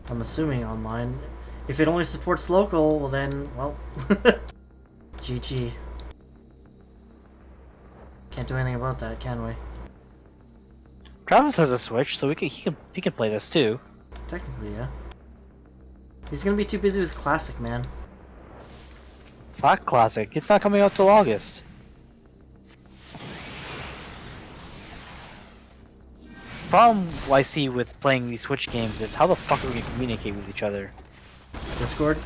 I'm assuming online. If it only supports local, well then, well, GG. Can't do anything about that, can we? Travis has a Switch, so he can play this too. Technically, yeah. He's gonna be too busy with Classic, man. Fuck Classic. It's not coming out till August. Problem I see with playing these Switch games is how the fuck are we gonna communicate with each other? Discord?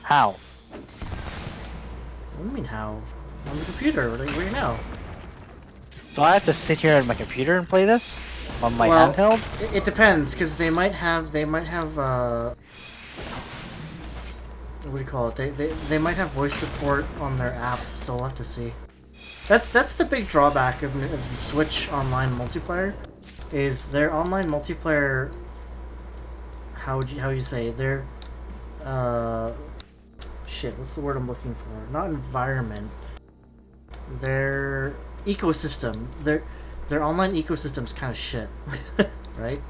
How? What do you mean how? On the computer, where are you now? So I have to sit here at my computer and play this on my Well, handheld? It depends, because they might have, what do you call it? They might have voice support on their app, so we'll have to see. That's the big drawback of the Switch online multiplayer, is their online multiplayer. How you say their shit? What's the word I'm looking for? Not environment. Their ecosystem. Their online ecosystem's kind of shit, right?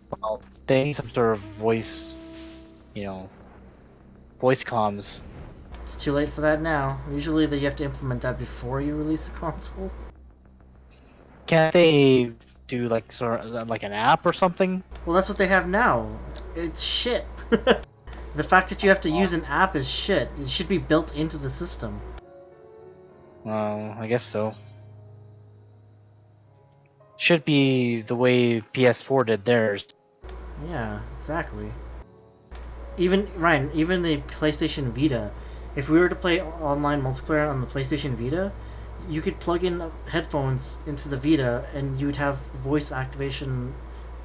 Well, they need some sort of voice, voice comms. It's too late for that now. Usually you have to implement that before you release a console. Can't they do like sort of like an app or something? Well, that's what they have now. It's shit. The fact that you have to use an app is shit. It should be built into the system. I guess so. Should be the way PS4 did theirs. Yeah, exactly. Even Ryan, even the PlayStation Vita, if we were to play online multiplayer on the PlayStation Vita, you could plug in headphones into the Vita and you would have voice activation,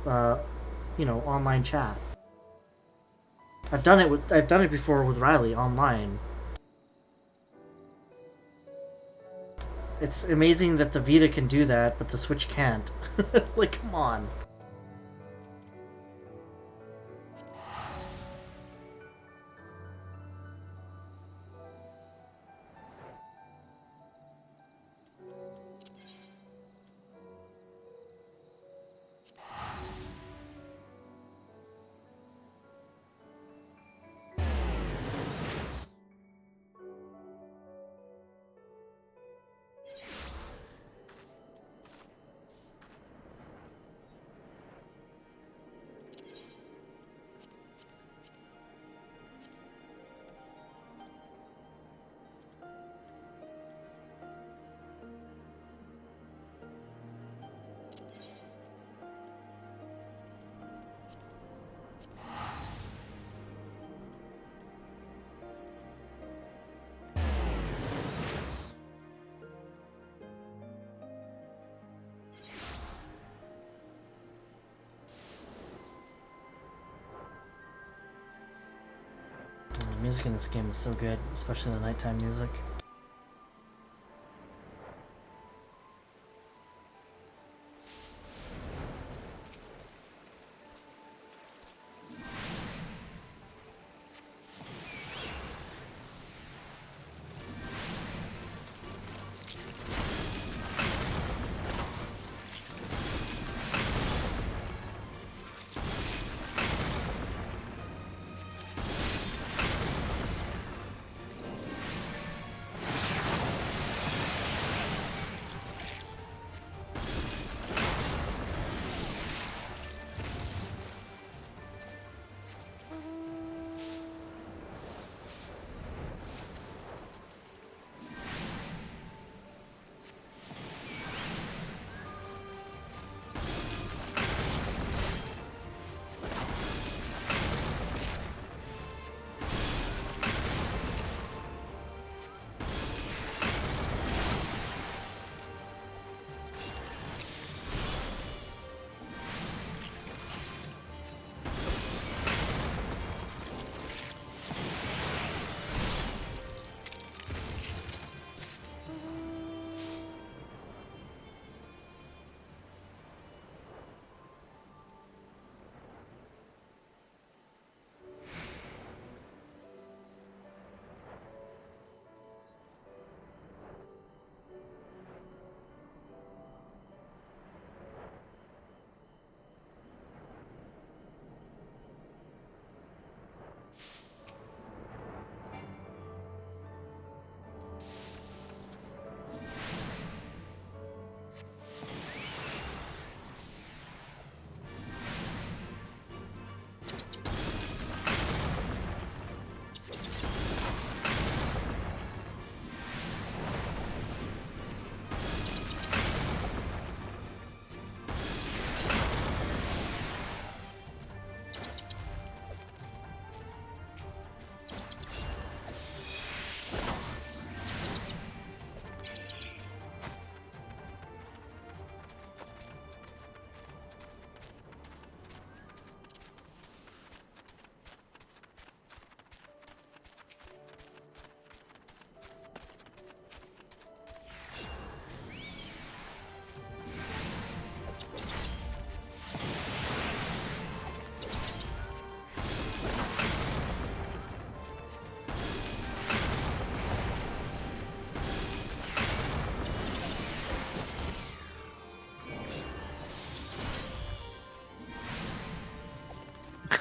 online chat. I've done it before with Riley online. It's amazing that the Vita can do that, but the Switch can't. Like, come on. The music in this game is so good, especially the nighttime music.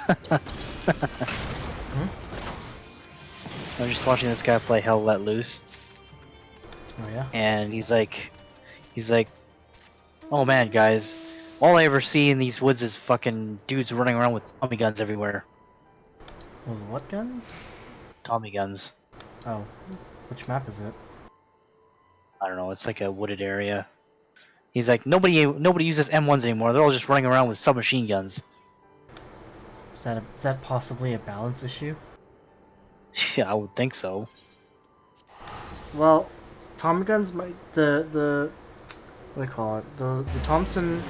I'm just watching this guy play Hell Let Loose, Oh yeah. and he's like, oh man, guys, all I ever see in these woods is fucking dudes running around with Tommy guns everywhere. With what guns? Tommy guns. Oh, which map is it? I don't know. It's like a wooded area. He's like, nobody uses M1s anymore. They're all just running around with submachine guns. Is that possibly a balance issue? Yeah, I would think so. Well, Tommy guns might what do you call it? The Thompson.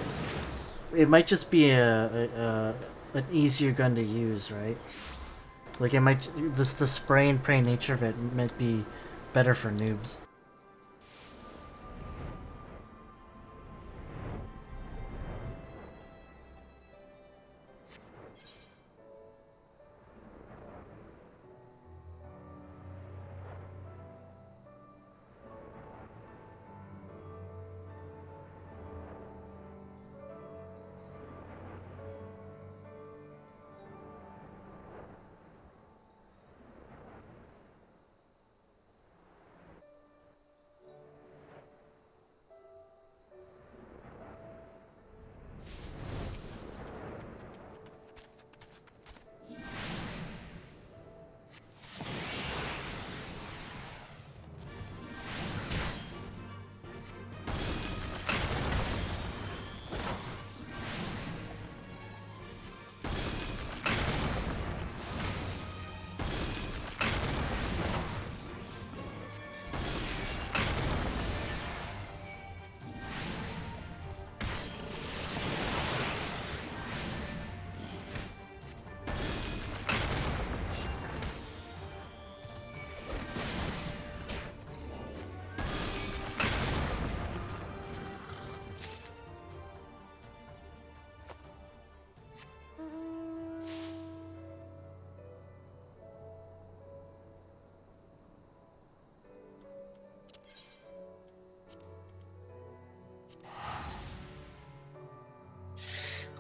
It might just be an easier gun to use, right? Like it might the spray and pray nature of it might be better for noobs.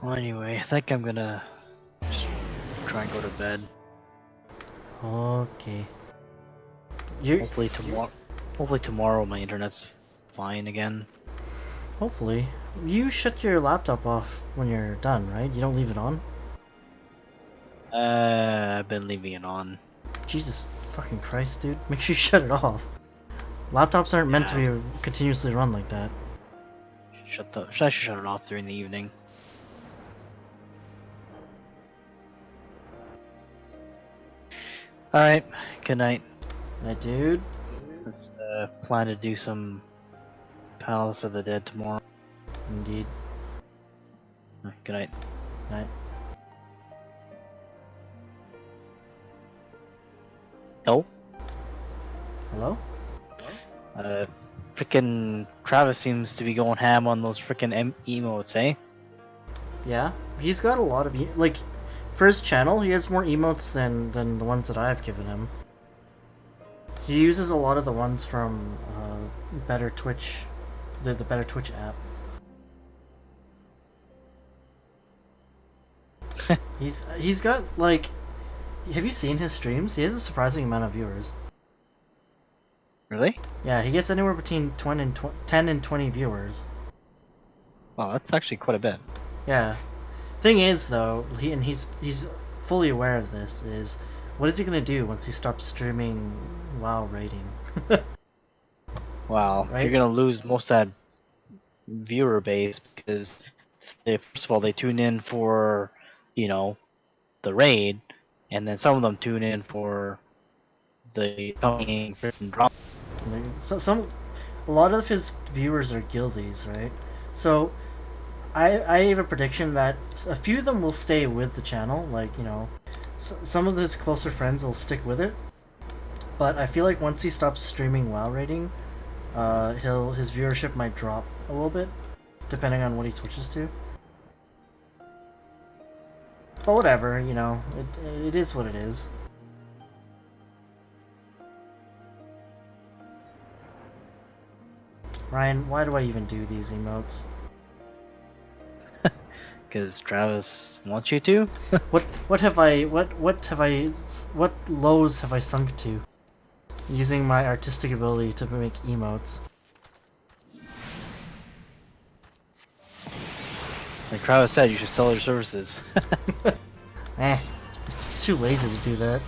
Well, anyway, I think I'm gonna just try and go to bed. Okay. You Hopefully tomorrow my internet's fine again. hopefully you shut your laptop off when you're done, right? You don't leave it on. I've been leaving it on. Jesus fucking Christ, dude! Make sure you shut it off. Laptops aren't meant to be continuously run like that. I should shut it off during the evening. Alright, good night. Right, dude. Let's plan to do some Palace of the Dead tomorrow. Indeed. Good night. Night. No? Hello? Frickin' Travis seems to be going ham on those frickin' emotes, eh? Yeah, he's got a lot of like, for his channel, he has more emotes than the ones that I've given him. He uses a lot of the ones from Better Twitch, the Better Twitch app. He's got like, have you seen his streams? He has a surprising amount of viewers. Really? Yeah, he gets anywhere between 10 and 20 viewers. Wow, that's actually quite a bit. Yeah. Thing is, though, he's fully aware of this. Is what is he gonna do once he stops streaming WoW rating? Wow, Right? you're gonna lose most of that viewer base because first of all they tune in for, the raid, and then some of them tune in for the coming freaking drama. Like, a lot of his viewers are guildies, right? So I have a prediction that a few of them will stay with the channel. Like, some of his closer friends will stick with it. But I feel like once he stops streaming WoW rating, his viewership might drop a little bit, depending on what he switches to. But whatever, it is what it is. Ryan, why do I even do these emotes? Because Travis wants you to. What lows have I sunk to? Using my artistic ability to make emotes. Like Travis said, you should sell your services. It's too lazy to do that.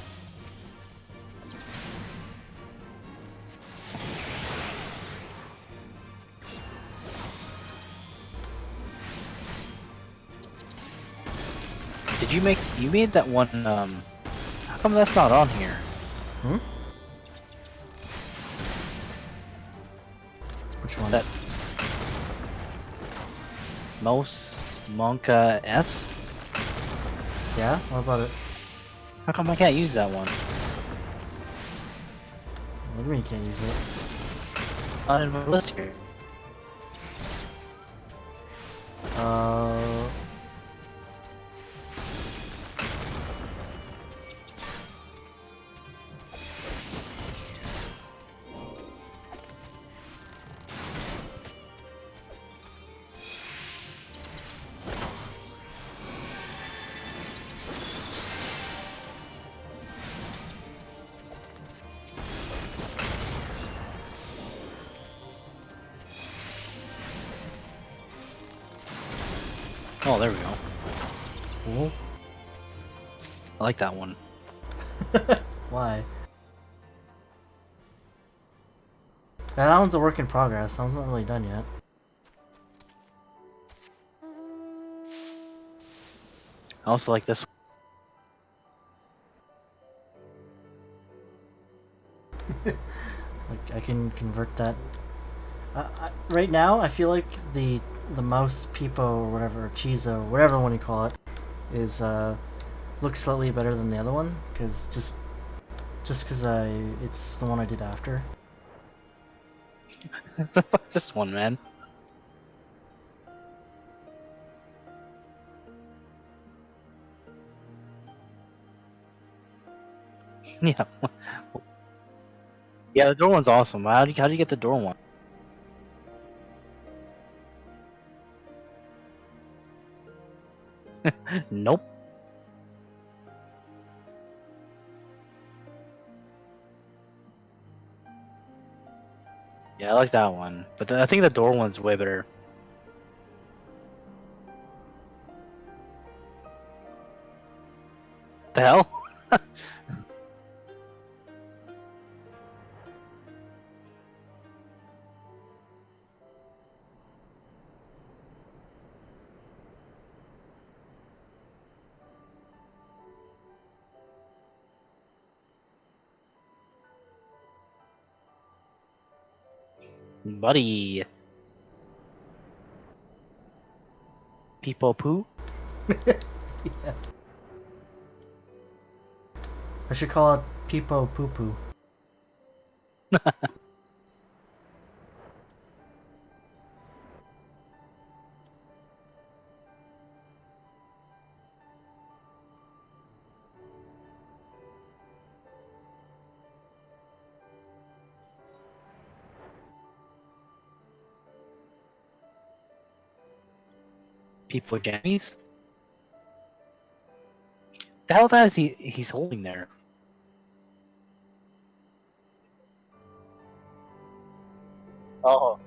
Did you made that one, how come that's not on here? Hmm? Which one? That Mouse Monka S? Yeah? What about it? How come I can't use that one? What do you mean you can't use it? It's not in my list here. Oh, there we go. Cool. I like that one. Why? Yeah, that one's a work in progress. That one's not really done yet. I also like this one. Like I can convert that. Right now, I feel like the mouse Peepo or whatever, or Chizo, whatever one you call it, is looks slightly better than the other one, because just because it's the one I did after. The fuck's this one, man? Yeah. Yeah, the door one's awesome. How do you get the door one? Nope. Yeah, I like that one, but I think the door one's way better. The hell? Buddy. People poo? Yeah. I should call it Peepo Poo Poo. People jammies? The hell is he's holding there? Oh.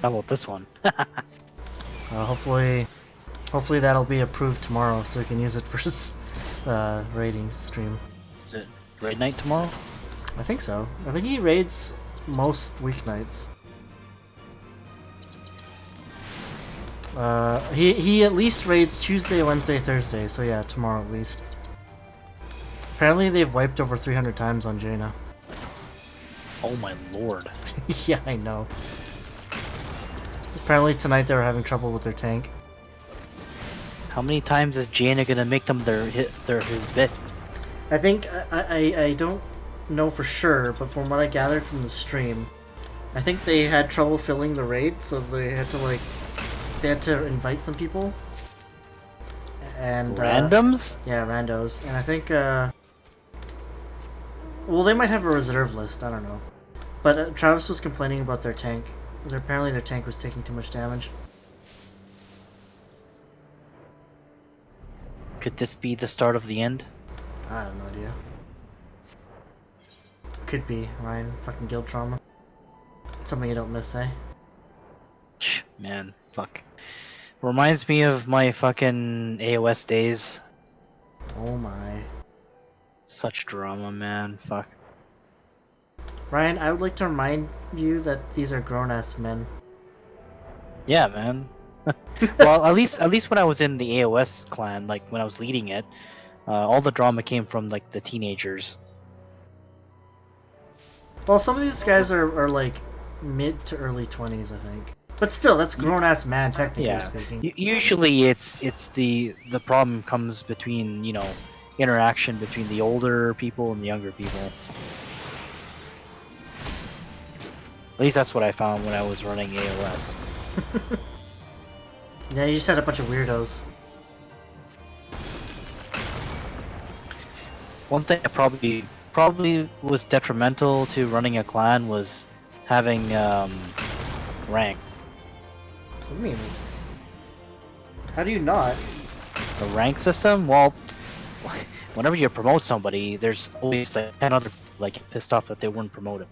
How about this one? Hopefully that'll be approved tomorrow, so we can use it for ratings stream. Is it raid night tomorrow? I think so. I think he raids most weeknights. He at least raids Tuesday, Wednesday, Thursday, so yeah, tomorrow at least. Apparently they've wiped over 300 times on Jaina. Oh my lord. Yeah, I know. Apparently tonight they were having trouble with their tank. How many times is Jaina gonna make them his bit? I think I don't know for sure, but from what I gathered from the stream, I think they had trouble filling the raid, so they had to invite some people. And Randoms? yeah, randos. And I think well, they might have a reserve list. I don't know. But Travis was complaining about their tank. Apparently their tank was taking too much damage. Could this be the start of the end? I have no idea. Could be, Ryan. Fucking guild trauma. Something you don't miss, eh? Man, fuck. Reminds me of my fucking AOS days. Oh my. Such drama, man. Fuck. Ryan, I would like to remind you that these are grown-ass men. Yeah, man. Well, at least when I was in the AOS clan, like when I was leading it, all the drama came from like the teenagers. Well, some of these guys are like mid to early 20s, I think. But still, that's grown-ass man, technically Yeah. speaking. Usually, it's the problem comes between, you know, interaction between the older people and the younger people. At least that's what I found when I was running AOS. Yeah, you just had a bunch of weirdos. One thing that probably was detrimental to running a clan was having rank. What do you mean? How do you not? The rank system. Well, whenever you promote somebody, there's always like 10 other like pissed off that they weren't promoted.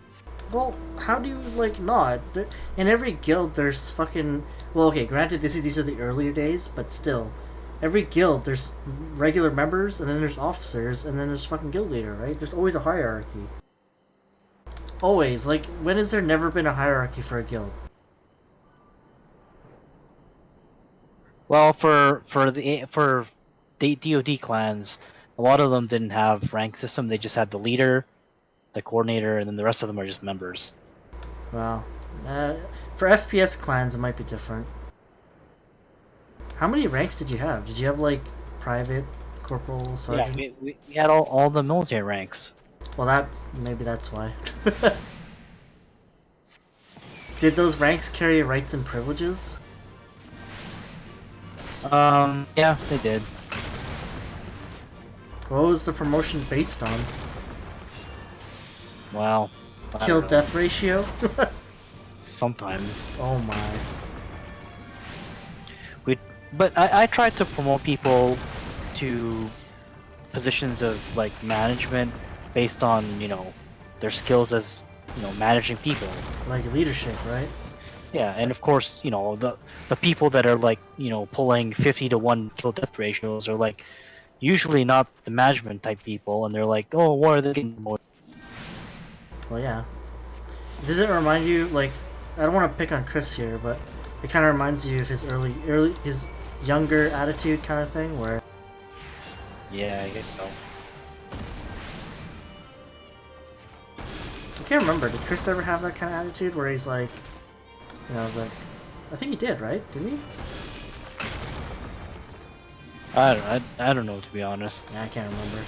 Well, how do you, like, not? In every guild, there's fucking... Well, okay, granted, these are the earlier days, but still. Every guild, there's regular members, and then there's officers, and then there's fucking guild leader, right? There's always a hierarchy. Always. Like, when has there never been a hierarchy for a guild? Well, for the DoD clans, a lot of them didn't have rank system. They just had the leader, the coordinator, and then the rest of them are just members. Well, for FPS clans, it might be different. How many ranks did you have? Did you have, like, private, corporal, sergeant? Yeah, we had all the military ranks. Well, maybe that's why. Did those ranks carry rights and privileges? Yeah, they did. What was the promotion based on? Well, I Kill don't know. death ratio? Sometimes. Oh my. But I tried to promote people to positions of like management based on, you know, their skills as, you know, managing people. Like leadership, right? Yeah, and of course, you know, the people that are like, you know, pulling 50-to-1 kill death ratios are like usually not the management type people, and they're like, oh, why are they getting more? Well, yeah. Does it remind you, like, I don't want to pick on Chris here, but it kind of reminds you of his his younger attitude kind of thing, where... Yeah, I guess so. I can't remember, did Chris ever have that kind of attitude where he's like, you know, I was like, I think he did, right? Didn't he? I don't know, to be honest. Yeah, I can't remember.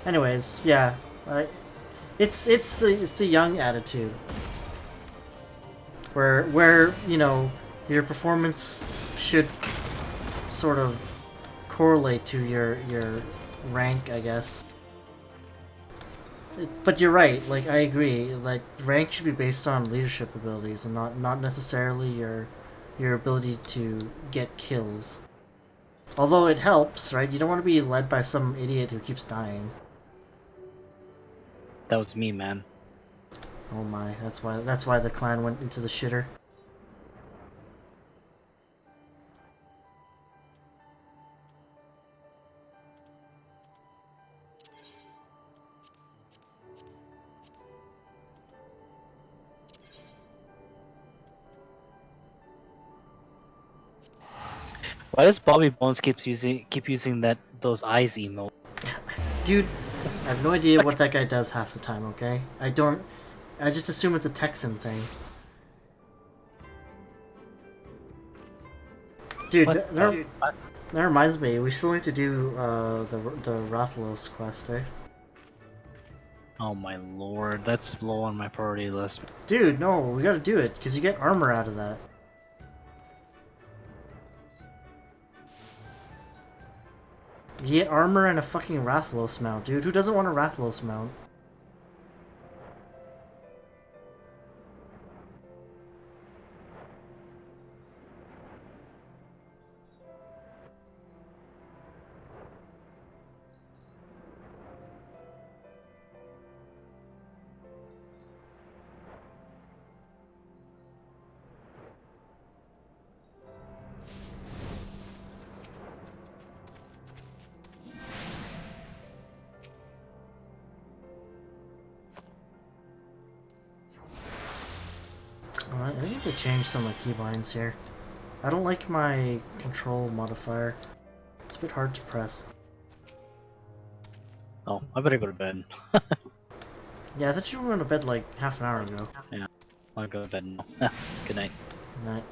Anyways, yeah, it's the young attitude, where you know your performance should sort of correlate to your rank, I guess. But you're right. Like, I agree. Like, rank should be based on leadership abilities and not necessarily your ability to get kills. Although it helps, right? You don't want to be led by some idiot who keeps dying. That was me, man. Oh my, that's why the clan went into the shitter. Why does Bobby Bones keep using those eyes emote? Dude, I have no idea what that guy does half the time, okay? I just assume it's a Texan thing. Dude, What? that reminds me, we still need to do the Rathalos quest, eh? Oh my lord, that's low on my priority list. Dude, no, we gotta do it, because you get armor out of that. You get armor and a fucking Rathalos mount, dude. Who doesn't want a Rathalos mount? I think they changed some of the keybinds here. I don't like my control modifier. It's a bit hard to press. Oh, I better go to bed. Yeah, I thought you were going to bed like half an hour ago. Yeah, I'll go to bed now. Good night. Night.